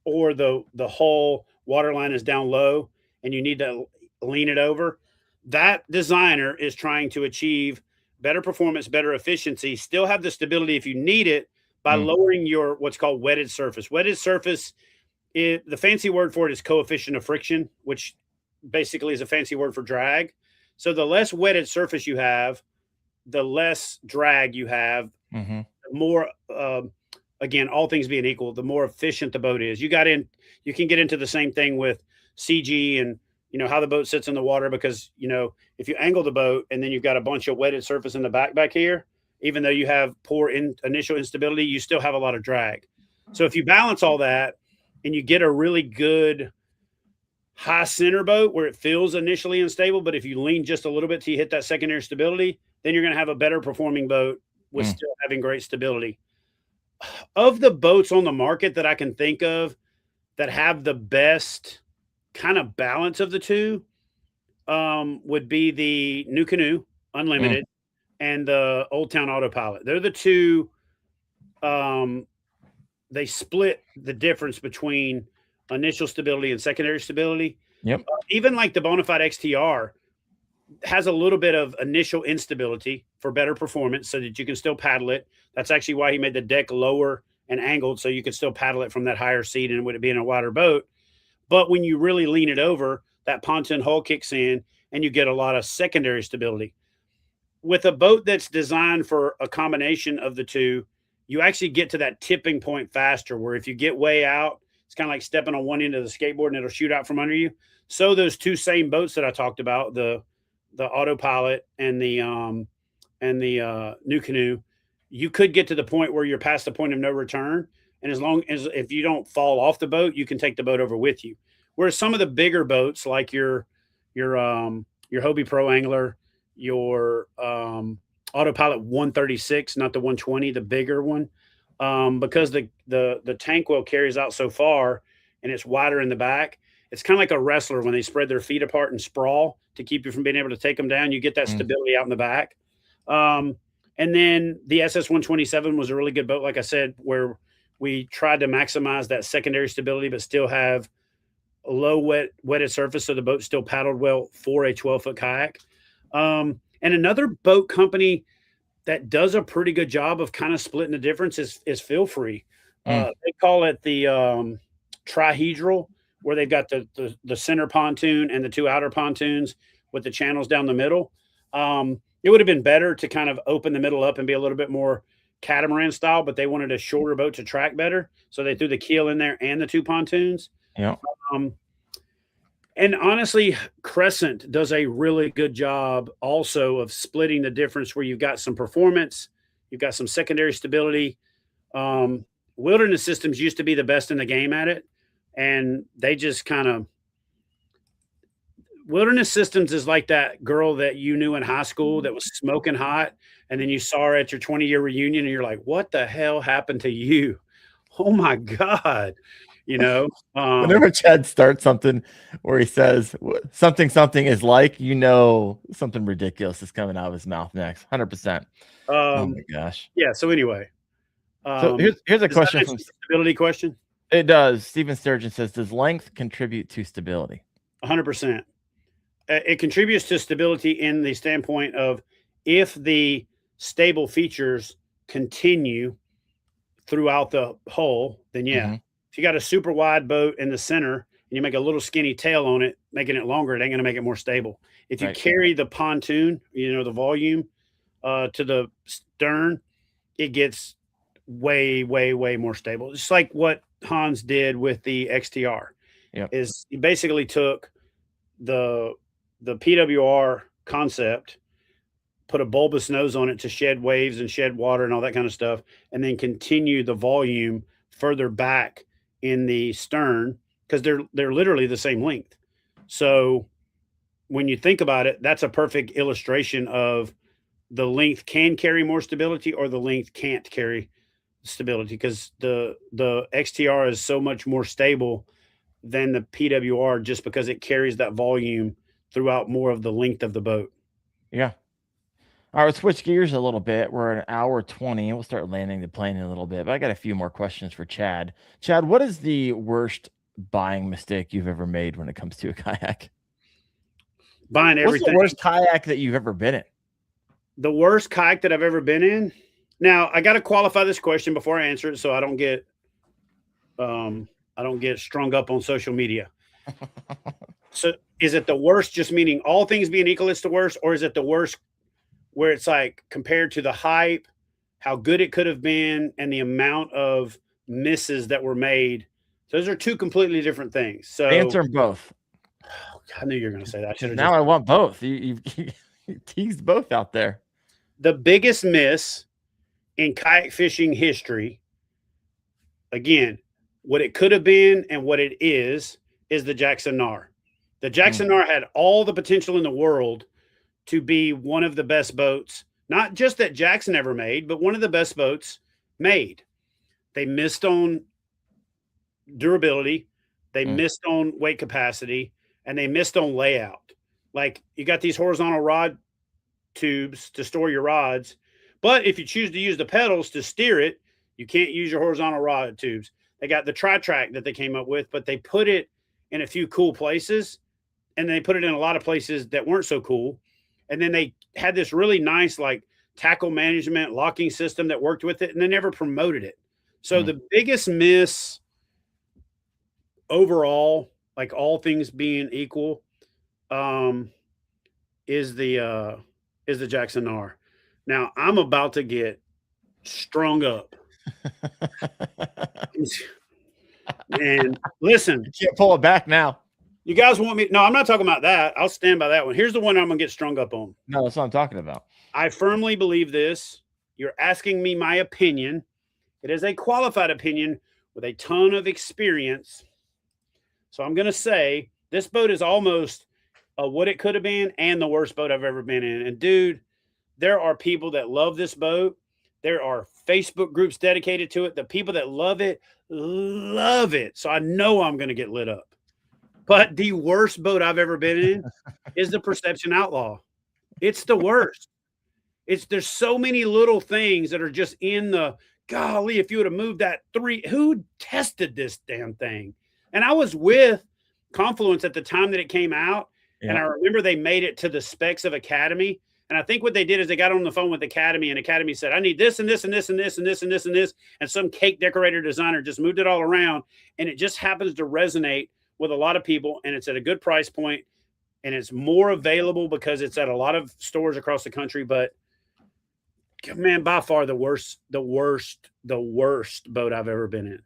or the whole water line is down low and you need to lean it over, that designer is trying to achieve better performance, better efficiency, still have the stability if you need it by lowering your what's called wetted surface. Wetted surface, the fancy word for it is coefficient of friction, which basically is a fancy word for drag. So the less wetted surface you have, the less drag you have, the more, again, all things being equal, the more efficient the boat is. You can get into the same thing with CG and, how the boat sits in the water, because, if you angle the boat and then you've got a bunch of wetted surface in the back here, even though you have poor initial instability, you still have a lot of drag. So if you balance all that and you get a really good high center boat where it feels initially unstable, but if you lean just a little bit till you hit that secondary stability, then you're going to have a better performing boat with still having great stability. Of the boats on the market that I can think of that have the best kind of balance of the two, would be the New Canoe Unlimited and the Old Town Autopilot. They're the two. They split the difference between initial stability and secondary stability. Yep. Even like the Bonafide XTR has a little bit of initial instability for better performance so that you can still paddle it. That's actually why he made the deck lower and angled so you could still paddle it from that higher seat and would it be in a wider boat. But when you really lean it over, that pontoon hull kicks in and you get a lot of secondary stability. With a boat that's designed for a combination of the two, you actually get to that tipping point faster, where if you get way out, it's kind of like stepping on one end of the skateboard and it'll shoot out from under you. So those two same boats that I talked about, the Autopilot and the New Canoe, you could get to the point where you're past the point of no return. And as long as if you don't fall off the boat, you can take the boat over with you. Whereas some of the bigger boats, like your Hobie Pro Angler, your Autopilot 136, not the 120, the bigger one, because the tank well carries out so far and it's wider in the back. It's kind of like a wrestler when they spread their feet apart and sprawl to keep you from being able to take them down. You get that stability out in the back. And then the SS 127 was a really good boat, like I said, where we tried to maximize that secondary stability, but still have a low wetted surface, so the boat still paddled well for a 12-foot kayak. And another boat company that does a pretty good job of kind of splitting the difference is Feel Free. They call it the trihedral, where they've got the center pontoon and the two outer pontoons with the channels down the middle. It would have been better to kind of open the middle up and be a little bit more catamaran style, but they wanted a shorter boat to track better. So they threw the keel in there and the two pontoons. Yeah. And honestly, Crescent does a really good job also of splitting the difference, where you've got some performance, you've got some secondary stability. Wilderness Systems used to be the best in the game at it, and they just kind of Wilderness Systems is like that girl that you knew in high school that was smoking hot, and then you saw her at your 20-year reunion and you're like, what the hell happened to you? Oh my God. You know, whenever Chad starts something where he says something is like, something ridiculous is coming out of his mouth next. 100%. Oh my gosh. Yeah. So anyway, so here's a question from stability question. It does. Stephen Sturgeon says, does length contribute to stability? 100%. It contributes to stability in the standpoint of if the stable features continue throughout the hull, then yeah. If you got a super wide boat in the center and you make a little skinny tail on it, making it longer, it ain't going to make it more stable. If you carry the pontoon, the volume to the stern, it gets way, way, way more stable. Just like what Hans did with the XTR. Is he basically took the PWR concept, put a bulbous nose on it to shed waves and shed water and all that kind of stuff, and then continue the volume further back in the stern, because they're literally the same length. So when you think about it, that's a perfect illustration of the length can carry more stability or the length can't carry stability, because the XTR is so much more stable than the PWR just because it carries that volume throughout more of the length of the boat. Yeah. All right, let's switch gears a little bit. We're at 1:20, and we'll start landing the plane in a little bit. But I got a few more questions for Chad. Chad, what is the worst buying mistake you've ever made when it comes to a kayak? Buying everything. What's the worst kayak that you've ever been in? The worst kayak that I've ever been in? Now, I got to qualify this question before I answer it, so I don't get strung up on social media. So is it the worst just meaning all things being equal, it's the worst, or is it the worst where it's like compared to the hype, how good it could have been, and the amount of misses that were made? Those are two completely different things. So answer them both. Oh, I knew you were going to say that. I want both. You teased both out there. The biggest miss in kayak fishing history, again, what it could have been and what it is the Jackson Nar. The Jackson Nar had all the potential in the world to be one of the best boats, not just that Jackson ever made, but one of the best boats made. They missed on durability, they missed on weight capacity, and they missed on layout. Like, you got these horizontal rod tubes to store your rods, but if you choose to use the pedals to steer it, you can't use your horizontal rod tubes. They got the tri-track that they came up with, but they put it in a few cool places, and they put it in a lot of places that weren't so cool. And then they had this really nice, like, tackle management locking system that worked with it, and they never promoted it. So the biggest miss overall, like all things being equal, is the Jackson R. Now I'm about to get strung up. And listen, You can't pull it back now. you guys want me? No, I'm not talking about that. I'll stand by that one. Here's the one I'm gonna get strung up on. No, that's what I'm talking about. I firmly believe this. You're asking me my opinion. It is a qualified opinion with a ton of experience. So I'm going to say this boat is almost what it could have been and the worst boat I've ever been in. And dude, there are people that love this boat. There are Facebook groups dedicated to it. The people that love it. So I know I'm going to get lit up. But the worst boat I've ever been in is the Perception Outlaw. It's the worst. There's so many little things that are just in the, golly, if you would have moved that who tested this damn thing? And I was with Confluence at the time that it came out. Yeah. And I remember they made it to the specs of Academy. And I think what they did is they got on the phone with Academy, and Academy said, I need this and this and this and this and this and this and this. And some cake decorator designer just moved it all around. And it just happens to resonate with a lot of people. And it's at a good price point, and it's more available because it's at a lot of stores across the country. But man, by far the worst boat I've ever been in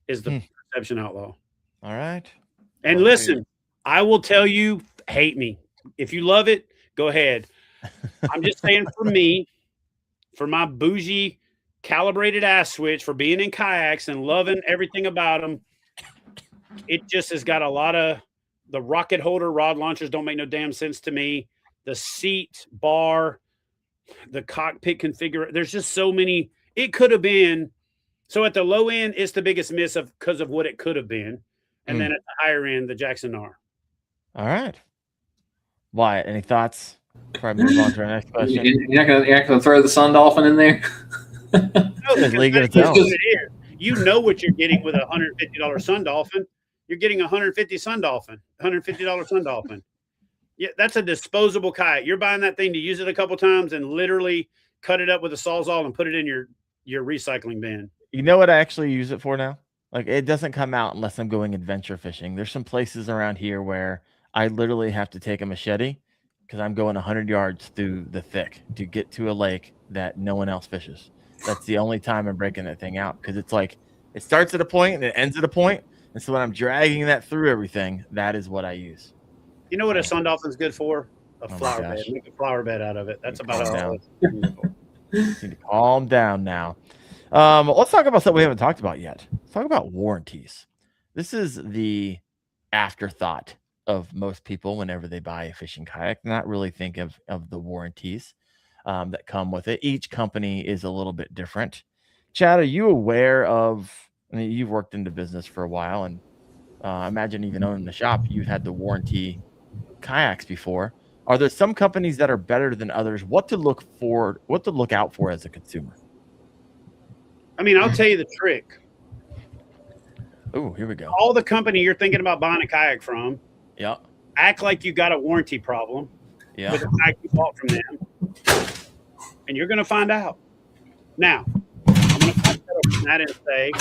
is the Perception Outlaw. All right. And listen, I will tell you, hate me. If you love it, go ahead. I'm just saying, for me, for my bougie calibrated ass switch, for being in kayaks and loving everything about them, it just has got a lot of the rocket holder rod launchers don't make no damn sense to me. The seat bar, the cockpit configuration. There's just so many. It could have been. So at the low end, it's the biggest miss because of what it could have been. And then at the higher end, the Jackson R. All right. Wyatt, any thoughts? Before I move on to our next question. You're not gonna throw the Sun Dolphin in there? You know what you're getting with a $150 Sun Dolphin. You're getting $150 Sun Dolphin, $150 Sun Dolphin. Yeah, that's a disposable kayak. You're buying that thing to use it a couple times and literally cut it up with a Sawzall and put it in your recycling bin. You know what I actually use it for now? Like, it doesn't come out unless I'm going adventure fishing. There's some places around here where I literally have to take a machete because I'm going 100 yards through the thick to get to a lake that no one else fishes. That's the only time I'm breaking that thing out, because it's like it starts at a point and it ends at a point. And so when I'm dragging that through everything, that is what I use. You know what a Sun Dolphin's good for? A flower bed. Make a flower bed out of it. That's about all. Need to calm down now. Let's talk about something we haven't talked about yet. Let's talk about warranties. This is the afterthought of most people whenever they buy a fishing kayak, not really think of the warranties that come with it. Each company is a little bit different. Chad, are you aware of, I mean, you've worked in the business for a while, and imagine even owning the shop, you've had the warranty kayaks before. Are there some companies that are better than others? What to look out for as a consumer? I mean, I'll tell you the trick. Oh, here we go. All the company you're thinking about buying a kayak from, yeah, act like you got a warranty problem with the kayak you bought from them, and you're going to find out. Now, I'm going to put that and say,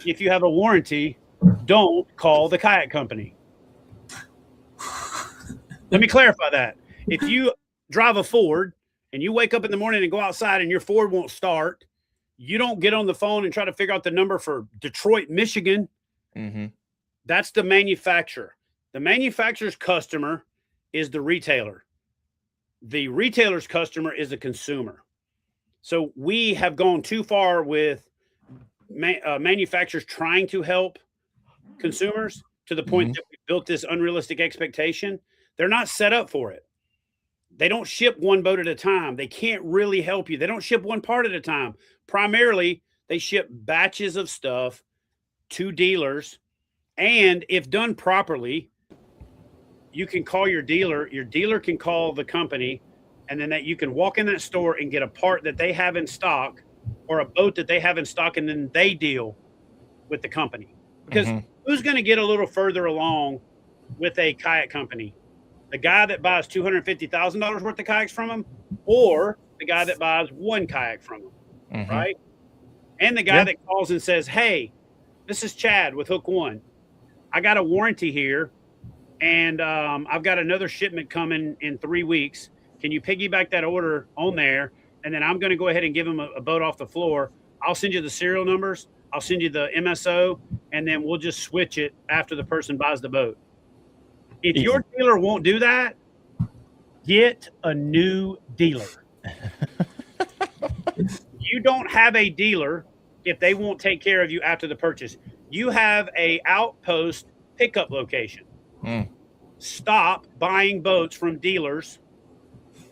if you have a warranty, don't call the kayak company. Let me clarify that. If you drive a Ford and you wake up in the morning and go outside and your Ford won't start, you don't get on the phone and try to figure out the number for Detroit, Michigan. Mm-hmm. That's the manufacturer. The manufacturer's customer is the retailer. The retailer's customer is the consumer. So we have gone too far with manufacturers trying to help consumers to the point that we built this unrealistic expectation. They're not set up for it. they don't ship one boat at a time. They can't really help you. They don't ship one part at a time. Primarily, they ship batches of stuff to dealers. And if done properly, you can call your dealer. Your dealer can call the company, and then that you can walk in that store and get a part that they have in stock or a boat that they have in stock, and then they deal with the company. Because who's going to get a little further along with a kayak company? The guy that buys $250,000 worth of kayaks from them, or the guy that buys one kayak from them, right? And the guy that calls and says, hey, this is Chad with Hook One. I got a warranty here, and I've got another shipment coming in 3 weeks. Can you piggyback that order on there? And then I'm going to go ahead and give him a boat off the floor. I'll send you the serial numbers. I'll send you the MSO, and then we'll just switch it after the person buys the boat. If your dealer won't do that, get a new dealer. You don't have a dealer if they won't take care of you after the purchase. You have a outpost pickup location. Stop buying boats from dealers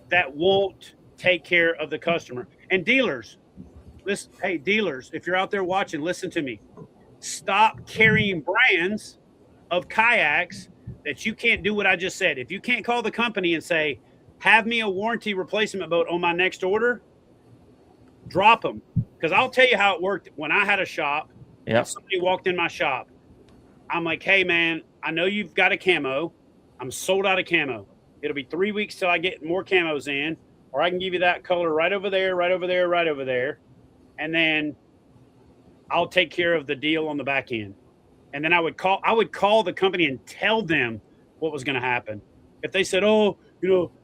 that won't take care of the customer. And dealers, listen, hey, dealers, if you're out there watching, listen to me. Stop carrying brands of kayaks that you can't do what I just said. If you can't call the company and say, have me a warranty replacement boat on my next order, drop them. Because I'll tell you how it worked when I had a shop. Somebody walked in my shop. I'm like, hey, man, I know you've got a camo. I'm sold out of camo. It'll be 3 weeks till I get more camos in, or I can give you that color right over there, right over there, right over there. And then I'll take care of the deal on the back end. And then I would call the company and tell them what was going to happen. If they said, oh,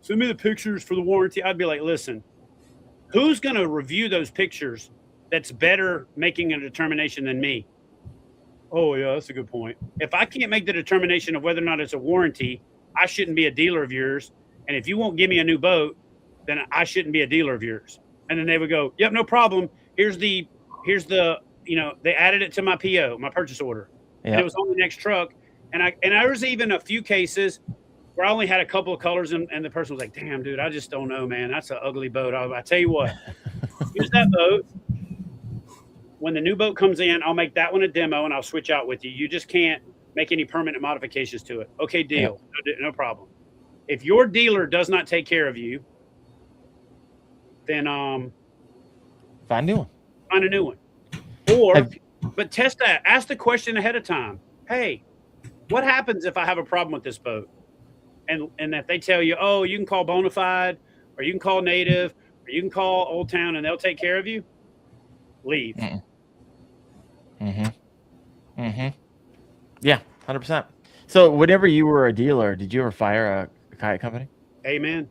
send me the pictures for the warranty, I'd be like, listen, who's going to review those pictures that's better making a determination than me? Oh, yeah, that's a good point. If I can't make the determination of whether or not it's a warranty, I shouldn't be a dealer of yours. And if you won't give me a new boat, then I shouldn't be a dealer of yours. And then they would go, yep, no problem. Here's the, they added it to my PO, my purchase order. And it was on the next truck. And there was even a few cases where I only had a couple of colors, and the person was like, damn, dude, I just don't know, man. That's an ugly boat. I tell you what, use that boat. When the new boat comes in, I'll make that one a demo, and I'll switch out with you. You just can't make any permanent modifications to it. Okay, deal. No problem. If your dealer does not take care of you, then find a new one. Find a new one. Or but test that. Ask the question ahead of time. Hey, what happens if I have a problem with this boat? And if they tell you, oh, you can call Bonafide, or you can call Native, or you can call Old Town, and they'll take care of you, leave. Yeah, 100%. So whenever you were a dealer, did you ever fire a kayak company? Amen.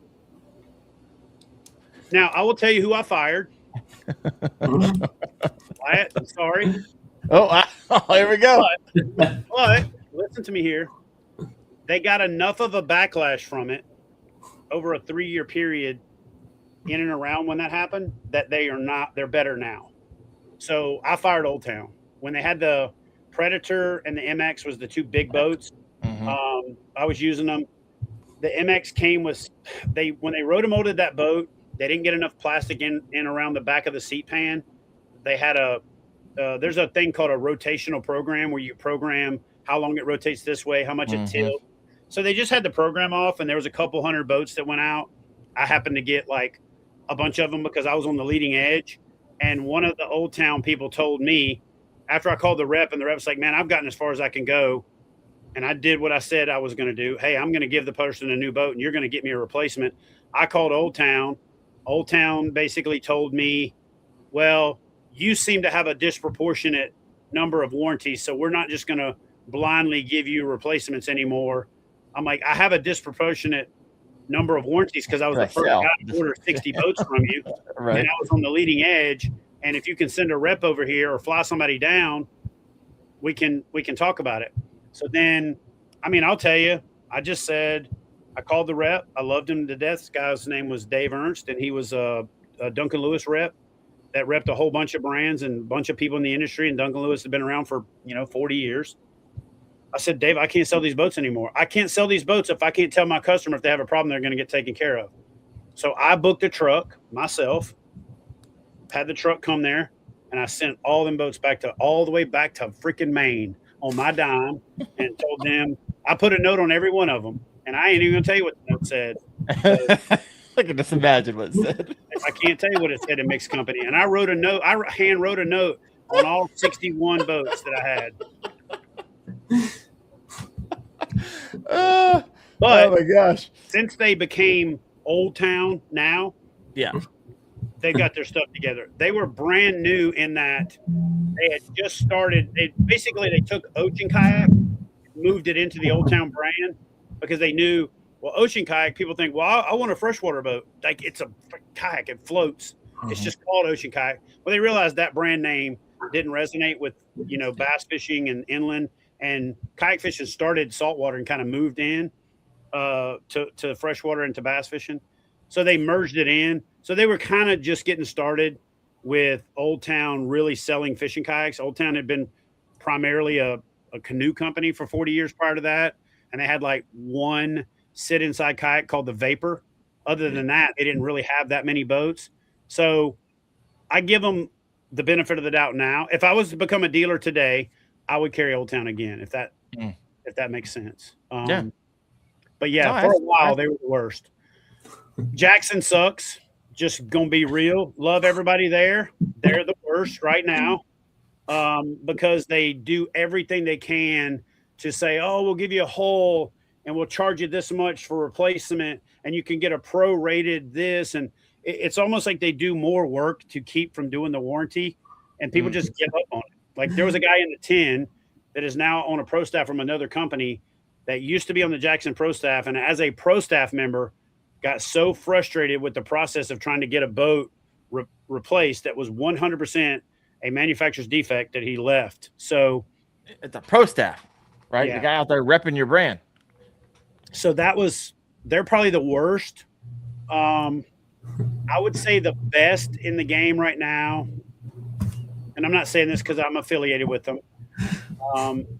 Now, I will tell you who I fired. Wyatt, I'm sorry. Oh, here we go. But listen to me here. They got enough of a backlash from it over a 3-year period in and around when that happened that they're better now. So I fired Old Town. When they had the Predator and the MX was the two big boats, I was using them. The MX came with, when they rotomolded that boat, they didn't get enough plastic in around the back of the seat pan. They had there's a thing called a rotational program where you program how long it rotates this way, how much it tilts. So they just had the program off, and there was a couple hundred boats that went out. I happened to get like a bunch of them because I was on the leading edge. And one of the Old Town people told me after I called the rep, and the rep's like, man, I've gotten as far as I can go. And I did what I said I was going to do. Hey, I'm going to give the person a new boat, and you're going to get me a replacement. I called Old Town. Old Town basically told me, well, you seem to have a disproportionate number of warranties, so we're not just going to blindly give you replacements anymore. I'm like, I have a disproportionate number of warranties because I was the first guy to order 60 boats from you. Right. And I was on the leading edge. And if you can send a rep over here or fly somebody down, we can talk about it. So then, I'll tell you, I just said, I called the rep. I loved him to death. This guy's name was Dave Ernst, and he was a Duncan Lewis rep that repped a whole bunch of brands and a bunch of people in the industry. And Duncan Lewis had been around for, 40 years. I said, Dave, I can't sell these boats anymore. I can't sell these boats if I can't tell my customer if they have a problem, they're going to get taken care of. So I booked a truck myself, had the truck come there, and I sent all them boats all the way back to freaking Maine on my dime, and told them I put a note on every one of them, and I ain't even gonna tell you what the note said. I can just imagine what it said. I can't tell you what it said in mixed company, and I wrote a note. I hand wrote a note on all 61 boats that I had. But oh my gosh! Since they became Old Town now, yeah, they got their stuff together. They were brand new in that they had just started. They took Ocean Kayak, moved it into the Old Town brand because they knew, well, Ocean Kayak, people think, well, I want a freshwater boat. Like, it's a kayak, it floats. It's just called Ocean Kayak. Well, they realized that brand name didn't resonate with, bass fishing and inland, and kayak fishing started saltwater and kind of moved in to freshwater and to bass fishing. So they merged it in. So they were kind of just getting started with Old Town really selling fishing kayaks. Old Town had been primarily a canoe company for 40 years prior to that. And they had like one sit inside kayak called the Vapor. Other than that, they didn't really have that many boats. So I give them the benefit of the doubt now. If I was to become a dealer today, I would carry Old Town again, if that makes sense. But yeah, for a while they were the worst. Jackson sucks. Just gonna be real. Love everybody there. They're the worst right now because they do everything they can to say, oh, we'll give you a hull and we'll charge you this much for replacement, and you can get a pro-rated this. And it's almost like they do more work to keep from doing the warranty, and people just give up on it. Like, there was a guy in the 10 that is now on a pro staff from another company that used to be on the Jackson pro staff, and as a pro staff member, got so frustrated with the process of trying to get a boat replaced that was 100% a manufacturer's defect that he left. So it's a pro staff, right? Yeah. The guy out there repping your brand. So they're probably the worst. I would say the best in the game right now, and I'm not saying this because I'm affiliated with them,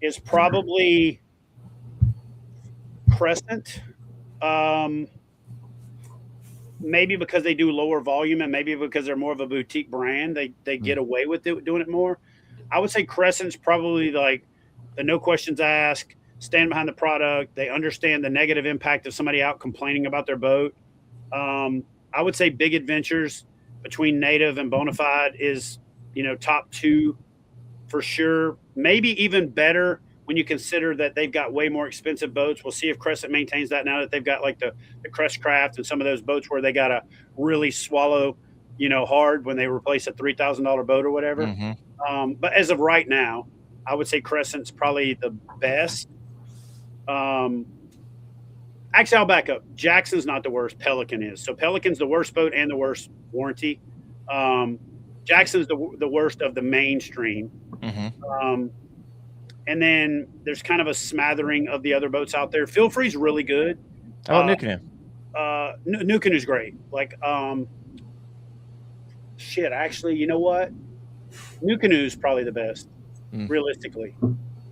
is probably Crescent. Maybe because they do lower volume, and maybe because they're more of a boutique brand, they get away with doing it more. I would say Crescent's probably like the no questions asked, stand behind the product. They understand the negative impact of somebody out complaining about their boat. I would say Big Adventures between Native and Bonafide is, top two for sure. Maybe even better when you consider that they've got way more expensive boats. We'll see if Crescent maintains that now that they've got like the Crest Craft and some of those boats where they got to really swallow, hard when they replace a $3,000 boat or whatever. But as of right now, I would say Crescent's probably the best. Actually, I'll back up. Jackson's not the worst. Pelican is. So Pelican's the worst boat and the worst warranty. Jackson's the worst of the mainstream. And then there's kind of a smattering of the other boats out there. Feel Free's really good. New Canoe. New Canoe's great. Like, actually, you know what? New Canoe's probably the best, realistically,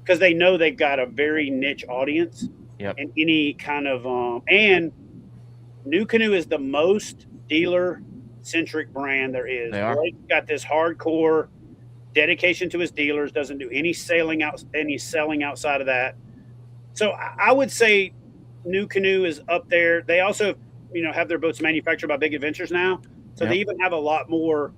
because they know they've got a very niche audience. Yep. And any kind of and New Canoe is the most dealer-centric brand there is. They are. Blake's got this hardcore dedication to his dealers, doesn't do any selling outside of that. So I would say New Canoe is up there. They also, have their boats manufactured by Big Adventures now. So they even have a lot more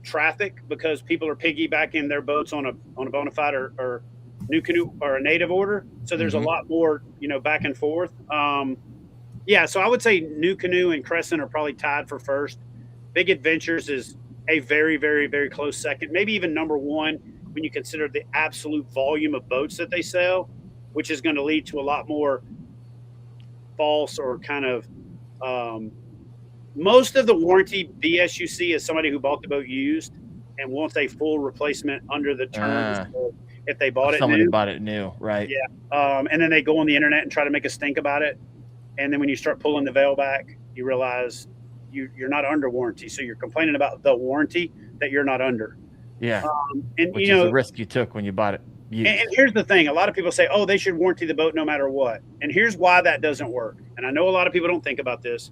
traffic because people are piggybacking their boats on a Bonafide or New Canoe or a Native order. So there's a lot more, back and forth. So I would say New Canoe and Crescent are probably tied for first. Big Adventures is a very, very, very close second, maybe even number one when you consider the absolute volume of boats that they sell, which is going to lead to a lot more false or kind of most of the warranty BS you see is somebody who bought the boat used and wants a full replacement under the terms if they bought it Somebody new. bought it new, right? Yeah. And then they go on the internet and try to make a stink about it. And then when you start pulling the veil back, you realize you're not under warranty. So you're complaining about the warranty that you're not under. Yeah. And which is the risk you took when you bought it. And here's the thing. A lot of people say, oh, they should warranty the boat no matter what. And here's why that doesn't work. And I know a lot of people don't think about this.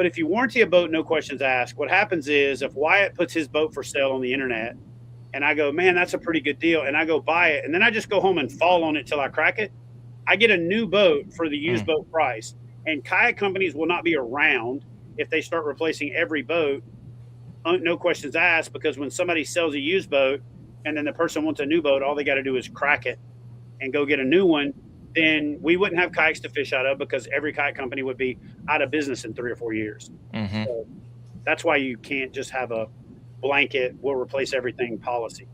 But if you warranty a boat, no questions asked, what happens is if Wyatt puts his boat for sale on the internet and I go, man, that's a pretty good deal, and I go buy it, and then I just go home and fall on it till I crack it, I get a new boat for the used boat price. And kayak companies will not be around if they start replacing every boat, no questions asked, because when somebody sells a used boat and then the person wants a new boat, all they got to do is crack it and go get a new one. Then we wouldn't have kayaks to fish out of because every kayak company would be out of business in 3 or 4 years. So that's why you can't just have a blanket, we'll replace everything policy.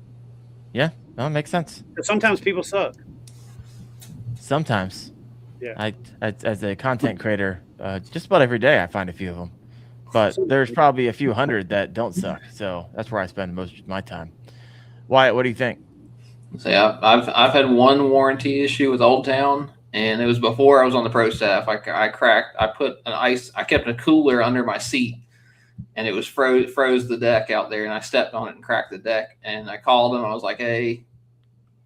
Yeah, that makes sense. But sometimes people suck. Sometimes. Yeah. I as a content creator, just about every day I find a few of them. But there's probably a few hundred that don't suck. So that's where I spend most of my time. Wyatt, what do you think? So yeah, I've had one warranty issue with Old Town, and it was before I was on the pro staff. I kept a cooler under my seat, and it was froze the deck out there, and I stepped on it and cracked the deck. And I called them. I was like, hey,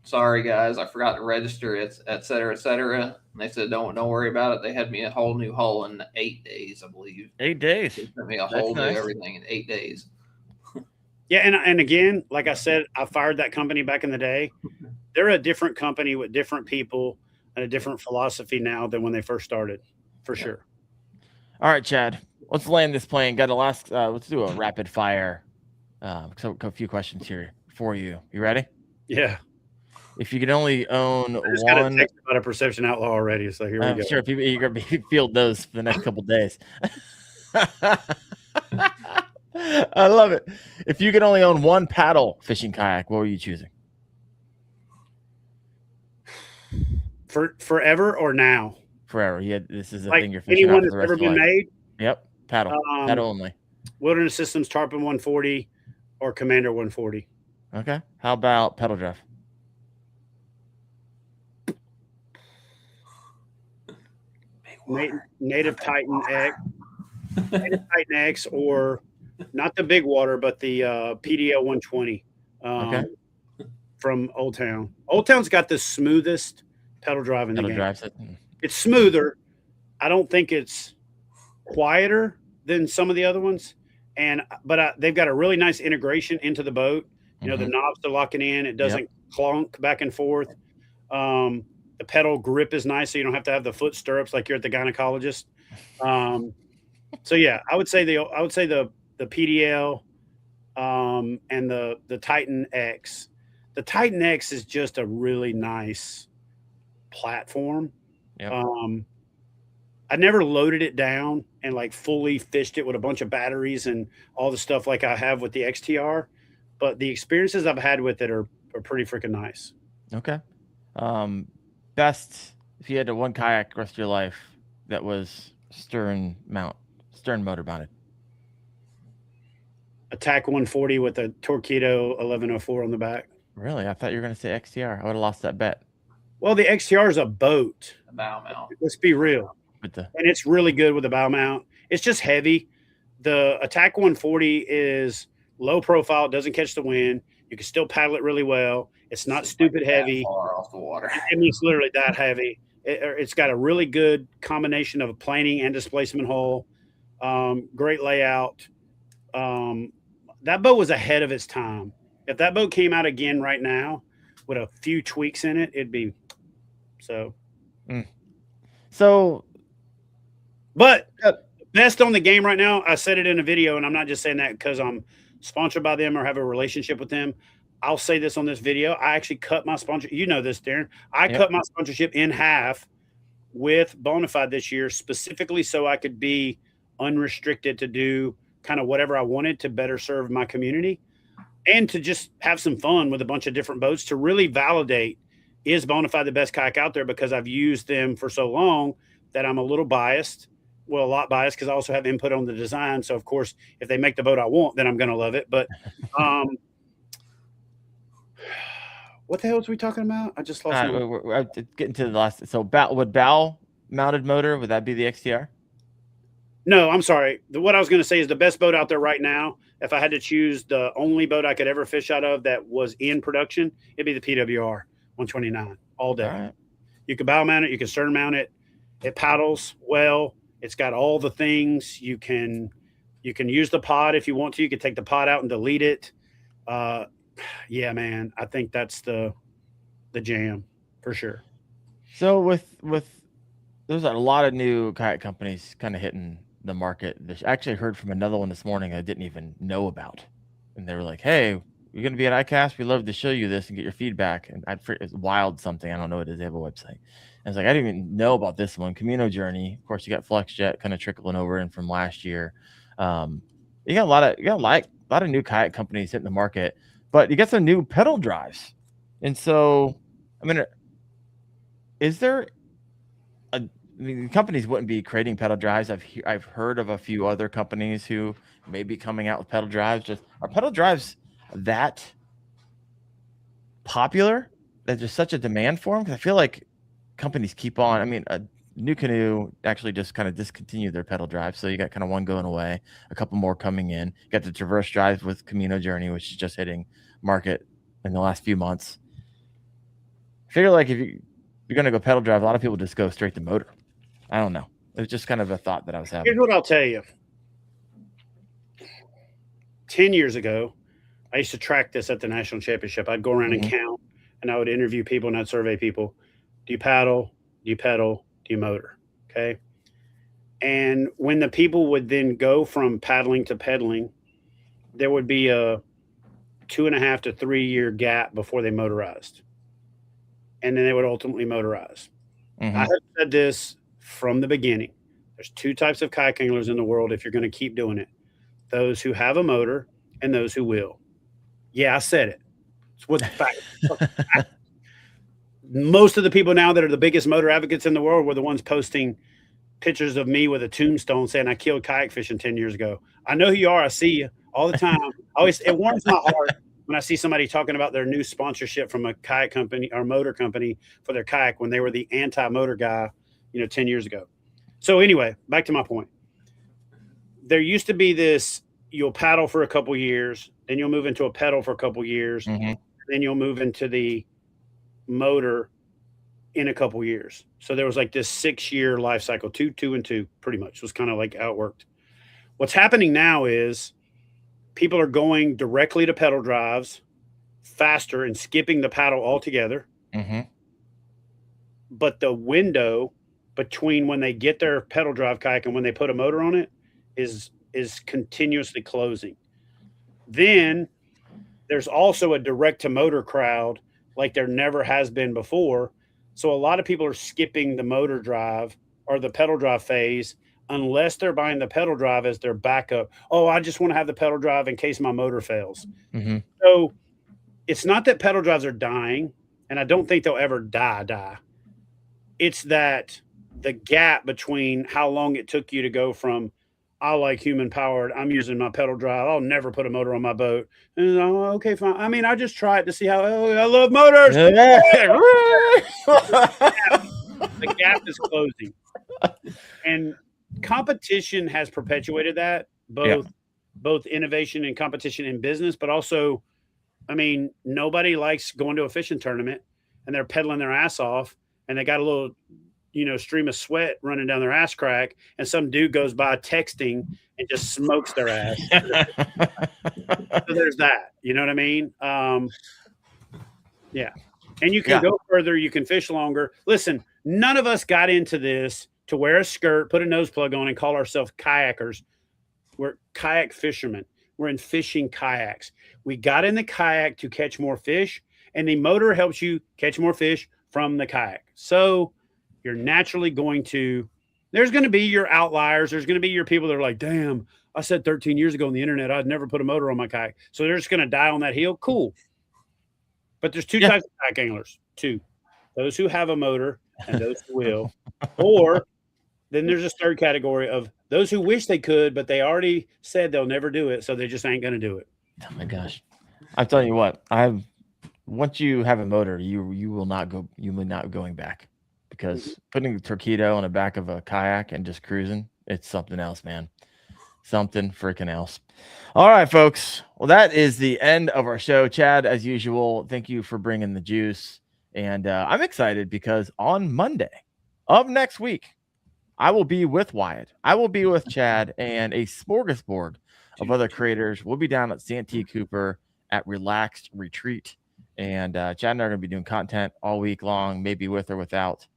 sorry guys, I forgot to register it, et cetera, et cetera. And they said, don't worry about it. They had me a whole new hull in 8 days, I believe. 8 days. They sent me a whole new everything in 8 days. Yeah, and again, like I said, I fired that company back in the day. They're a different company with different people and a different philosophy now than when they first started, for sure. All right, Chad, let's land this plane. Got a last. Let's do a rapid fire. So a few questions here for you. You ready? Yeah. If you could only own I just one, got a text about a perception outlaw already, so here we go. I'm sure people you're gonna be field those for the next couple days. I love it. If you could only own one paddle fishing kayak, what were you choosing? For forever or now? Forever. Yeah, this is the Like thing you're fishing anyone out for that's the rest ever of been life. made? Yep, paddle only. Wilderness Systems Tarpon 140 or Commander 140. Okay. How about pedal drive? Native Titan X. Native Titan X, or not the big water, but the PDL 120 from Old Town. Old Town's got the smoothest pedal drive in the game. Drives it. It's smoother. I don't think it's quieter than some of the other ones, but they've got a really nice integration into the boat. You know, the knobs are locking in. It doesn't clunk back and forth. The pedal grip is nice, so you don't have to have the foot stirrups like you're at the gynecologist. So yeah, I would say the PDL and the Titan X. The Titan X is just a really nice platform. Yep. I never loaded it down and like fully fished it with a bunch of batteries and all the stuff like I have with the XTR, but the experiences I've had with it are pretty freaking nice. Okay. Best if you had to one kayak the rest of your life that was stern motor mounted. Attack 140 with a Torpedo 1104 on the back. Really? I thought you were going to say XTR. I would have lost that bet. Well, the XTR is a boat. A bow mount. Let's be real. And it's really good with a bow mount. It's just heavy. The Attack 140 is low profile, doesn't catch the wind. You can still paddle it really well. It's not stupid heavy. Far off the water. I mean, it's literally that heavy. It's got a really good combination of a planing and displacement hull. Great layout. That boat was ahead of its time. If that boat came out again right now with a few tweaks in it, it'd be so. So, but best on the game right now, I said it in a video, and I'm not just saying that because I'm sponsored by them or have a relationship with them. I'll say this on this video. I actually cut my sponsor. You know this, Darren. I cut my sponsorship in half with Bonafide this year, specifically so I could be unrestricted to do kind of whatever I wanted to better serve my community and to just have some fun with a bunch of different boats to really validate, is Bonafide the best kayak out there? Because I've used them for so long that I'm a little biased. Well, a lot biased because I also have input on the design. So, of course, if they make the boat I want, then I'm going to love it. But what the hell was we talking about? I just lost. We're getting to the last. So, would bow mounted motor, would that be the XTR? No, I'm sorry. What I was going to say is the best boat out there right now, if I had to choose the only boat I could ever fish out of that was in production, it'd be the PWR 129 all day. All right. You can bow mount it. You can stern mount it. It paddles well. It's got all the things. You can use the pod if you want to. You can take the pod out and delete it. Yeah, man, I think that's the jam for sure. So with there's a lot of new kayak companies kind of hitting the market. I actually heard from another one this morning I didn't even know about, and they were like, "Hey, you're going to be at ICAST. We'd love to show you this and get your feedback." And it's Wild something. I don't know what it is. They have a website. And it's like, I didn't even know about this one. Camino Journey. Of course, you got FlexJet kind of trickling over in from last year. You got a lot of new kayak companies hitting the market, but you got some new pedal drives. And so, I mean, is there companies wouldn't be creating pedal drives. I've heard of a few other companies who may be coming out with pedal drives. Are pedal drives that popular that there's such a demand for them? Because I feel like companies keep on. I mean, New Canoe actually just kind of discontinued their pedal drive, so you got kind of one going away, a couple more coming in. You got the Traverse drive with Camino Journey, which is just hitting market in the last few months. I figure like if you're going to go pedal drive, a lot of people just go straight to motor. I don't know. It was just kind of a thought that I was having. Here's what I'll tell you. 10 years ago, I used to track this at the national championship. I'd go around and count, and I would interview people and I'd survey people. Do you paddle? Do you pedal? Do you motor? Okay. And when the people would then go from paddling to pedaling, there would be a 2.5 to 3 year gap before they motorized. And then they would ultimately motorize. I have said this from the beginning. There's two types of kayak anglers in the world if you're going to keep doing it. Those who have a motor and those who will. Yeah, I said it. It's what the fact. Most of the people now that are the biggest motor advocates in the world were the ones posting pictures of me with a tombstone saying I killed kayak fishing 10 years ago. I know who you are. I see you all the time. It warms my heart when I see somebody talking about their new sponsorship from a kayak company or motor company for their kayak when they were the anti-motor guy, 10 years ago. So anyway, back to my point. There used to be this, you'll paddle for a couple years, then you'll move into a pedal for a couple years, then you'll move into the motor in a couple years. So there was like this 6-year life cycle, two and two, pretty much. It was kind of like how it worked. What's happening now is people are going directly to pedal drives faster and skipping the paddle altogether. But the window between when they get their pedal drive kayak and when they put a motor on it is continuously closing. Then there's also a direct to motor crowd like there never has been before. So a lot of people are skipping the motor drive or the pedal drive phase unless they're buying the pedal drive as their backup. Oh, I just want to have the pedal drive in case my motor fails. So it's not that pedal drives are dying, and I don't think they'll ever die. It's that the gap between how long it took you to go from I like human powered, I'm using my pedal drive, I'll never put a motor on my boat. And okay, fine. I mean, I just try it to see how I love motors. The gap is closing. And competition has perpetuated that, both innovation and competition in business, but also, I mean, nobody likes going to a fishing tournament and they're pedaling their ass off and they got a little, stream of sweat running down their ass crack, and some dude goes by texting and just smokes their ass. So there's that, you know what I mean? Yeah. And you can go further, you can fish longer. Listen, none of us got into this to wear a skirt, put a nose plug on, and call ourselves kayakers. We're kayak fishermen. We're in fishing kayaks. We got in the kayak to catch more fish, and the motor helps you catch more fish from the kayak. So you're naturally there's going to be your outliers. There's going to be your people that are like, damn, I said 13 years ago on the internet, I'd never put a motor on my kayak. So they're just going to die on that hill. Cool. But there's two types of kayak anglers. Two, those who have a motor and those who will. Or then there's a third category of those who wish they could, but they already said they'll never do it. So they just ain't going to do it. Oh my gosh. I'm telling you what, once you have a motor, you will not going back, because putting the Torpedo on the back of a kayak and just cruising, it's something else, man. Something freaking else. All right, folks. Well, that is the end of our show. Chad, as usual, thank you for bringing the juice. And I'm excited because on Monday of next week, I will be with Wyatt. I will be with Chad and a smorgasbord of other creators. We'll be down at Santee Cooper at Relaxed Retreat. And Chad and I are going to be doing content all week long, maybe with or without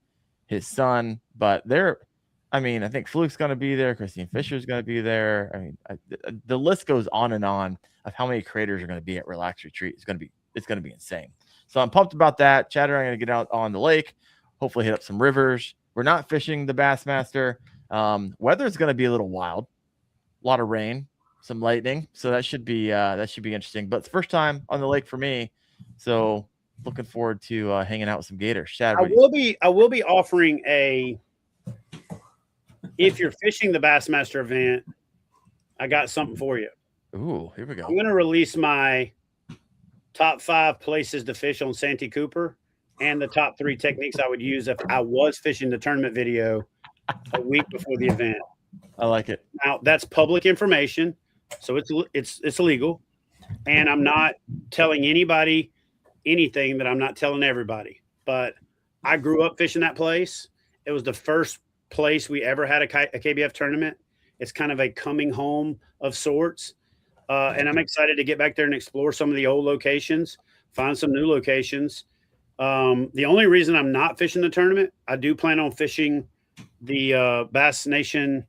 his son. But I think Fluke's going to be there. Christine Fisher's going to be there. I mean, the list goes on and on of how many creators are going to be at Relaxed Retreat. It's going to be insane. So I'm pumped about that. Chad and I are going to get out on the lake, hopefully hit up some rivers. We're not fishing the Bassmaster. Weather's going to be a little wild. A lot of rain, some lightning. So that should be interesting. But it's the first time on the lake for me. So looking forward to hanging out with some gators. Chad, I will be offering if you're fishing the Bassmaster event, I got something for you. Ooh, here we go. I'm going to release my top 5 places to fish on Santee Cooper and the top 3 techniques I would use if I was fishing the tournament video a week before the event. I like it. Now that's public information, so it's illegal, and I'm not telling anybody anything that I'm not telling everybody. But I grew up fishing that place. It was the first place we ever had a KBF tournament. It's kind of a coming home of sorts, and I'm excited to get back there and explore some of the old locations, find some new locations. The only reason I'm not fishing the tournament, I do plan on fishing the Bass Nation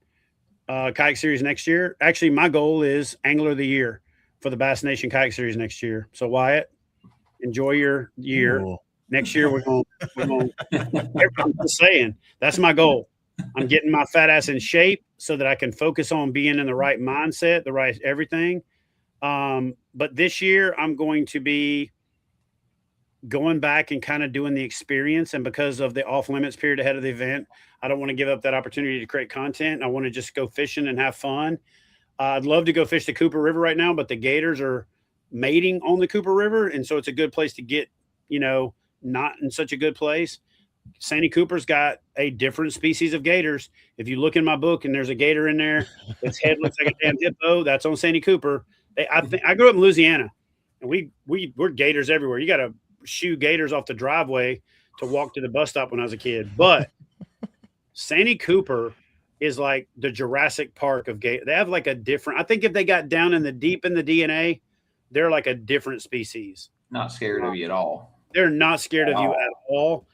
Kayak Series next year. Actually, my goal is Angler of the Year for the Bass Nation Kayak Series next year. So Wyatt, enjoy your year. Ooh. Next year we're going. I'm just saying that's my goal. I'm getting my fat ass in shape so that I can focus on being in the right mindset, the right everything. But this year I'm going to be going back and kind of doing the experience. And because of the off limits period ahead of the event, I don't want to give up that opportunity to create content. I want to just go fishing and have fun. I'd love to go fish the Cooper River right now, but the gators are mating on the Cooper River. And so it's a good place to get, not in such a good place. Santee Cooper's got a different species of gators. If you look in my book and there's a gator in there, its head looks like a damn hippo, that's on Santee Cooper. I grew up in Louisiana, and we're gators everywhere. You got to shoo gators off the driveway to walk to the bus stop when I was a kid. But Santee Cooper is like the Jurassic Park of gator. They have like a different, I think if they got down in the deep in the DNA, they're like a different species. Not scared of you at all. They're not scared of you at all.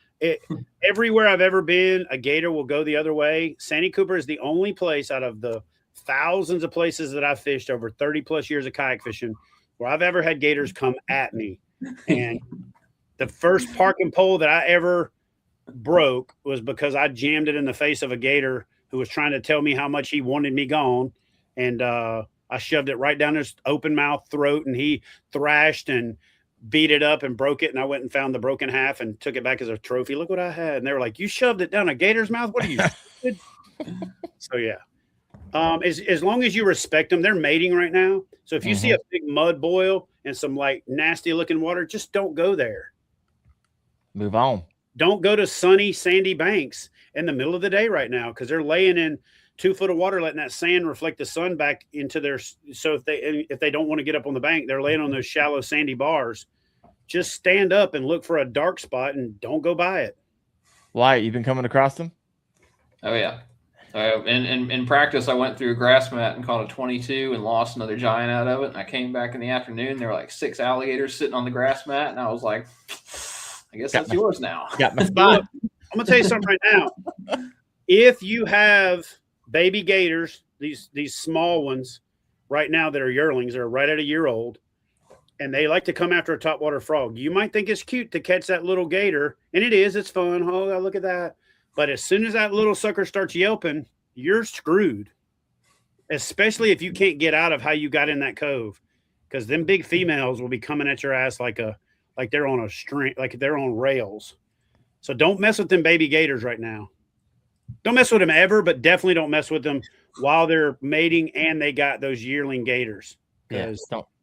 Everywhere I've ever been, a gator will go the other way. Santee Cooper is the only place out of the thousands of places that I've fished over 30 plus years of kayak fishing where I've ever had gators come at me. And the first parking pole that I ever broke was because I jammed it in the face of a gator who was trying to tell me how much he wanted me gone. And I shoved it right down his open mouth throat, and he thrashed and beat it up and broke it. And I went and found the broken half and took it back as a trophy. Look what I had. And they were like, "You shoved it down a gator's mouth? What are you?" So yeah. As long as you respect them, they're mating right now. So if you see a big mud boil and some like nasty looking water, just don't go there. Move on. Don't go to sunny, sandy banks in the middle of the day right now, because they're laying in 2 foot of water, letting that sand reflect the sun back into their. So if they don't want to get up on the bank, they're laying on those shallow, sandy bars. Just stand up and look for a dark spot and don't go by it. Wyatt, you've been coming across them? Oh yeah. In practice, I went through a grass mat and caught a 22 and lost another giant out of it. And I came back in the afternoon. There were like 6 alligators sitting on the grass mat, and I was like, I guess that's yours now. Got my spot. I'm gonna tell you something right now. If you have baby gators, these small ones right now that are yearlings, they're right at a year old, and they like to come after a topwater frog. You might think it's cute to catch that little gator, and it is. It's fun. Oh, look at that. But as soon as that little sucker starts yelping, you're screwed, especially if you can't get out of how you got in that cove, because them big females will be coming at your ass like they're on a string, like they're on rails. So don't mess with them baby gators right now. Don't mess with them ever, but definitely don't mess with them while they're mating and they got those yearling gators. Yeah,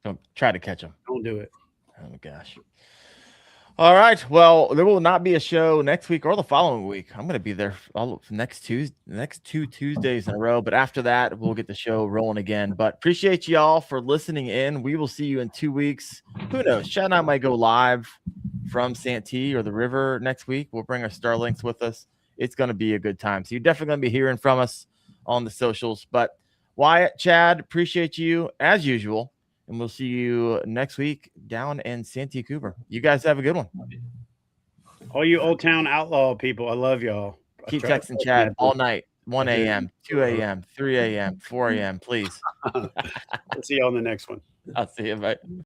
don't try to catch them. Don't do it. Oh my gosh. All right. Well, there will not be a show next week or the following week. I'm going to be there next 2 Tuesdays in a row. But after that, we'll get the show rolling again. But appreciate y'all for listening in. We will see you in 2 weeks. Who knows? Chad and I might go live from Santee or the river next week. We'll bring our Starlinks with us. it's going to be a good time. So you're definitely going to be hearing from us on the socials. But Wyatt, Chad, appreciate you as usual. And we'll see you next week down in Santee Cooper. You guys have a good one. All you Old Town Outlaw people, I love y'all. Keep texting Chad all night, 1 a.m., 2 a.m., 3 a.m., 4 a.m., please. We'll see you on the next one. I'll see you. Bye.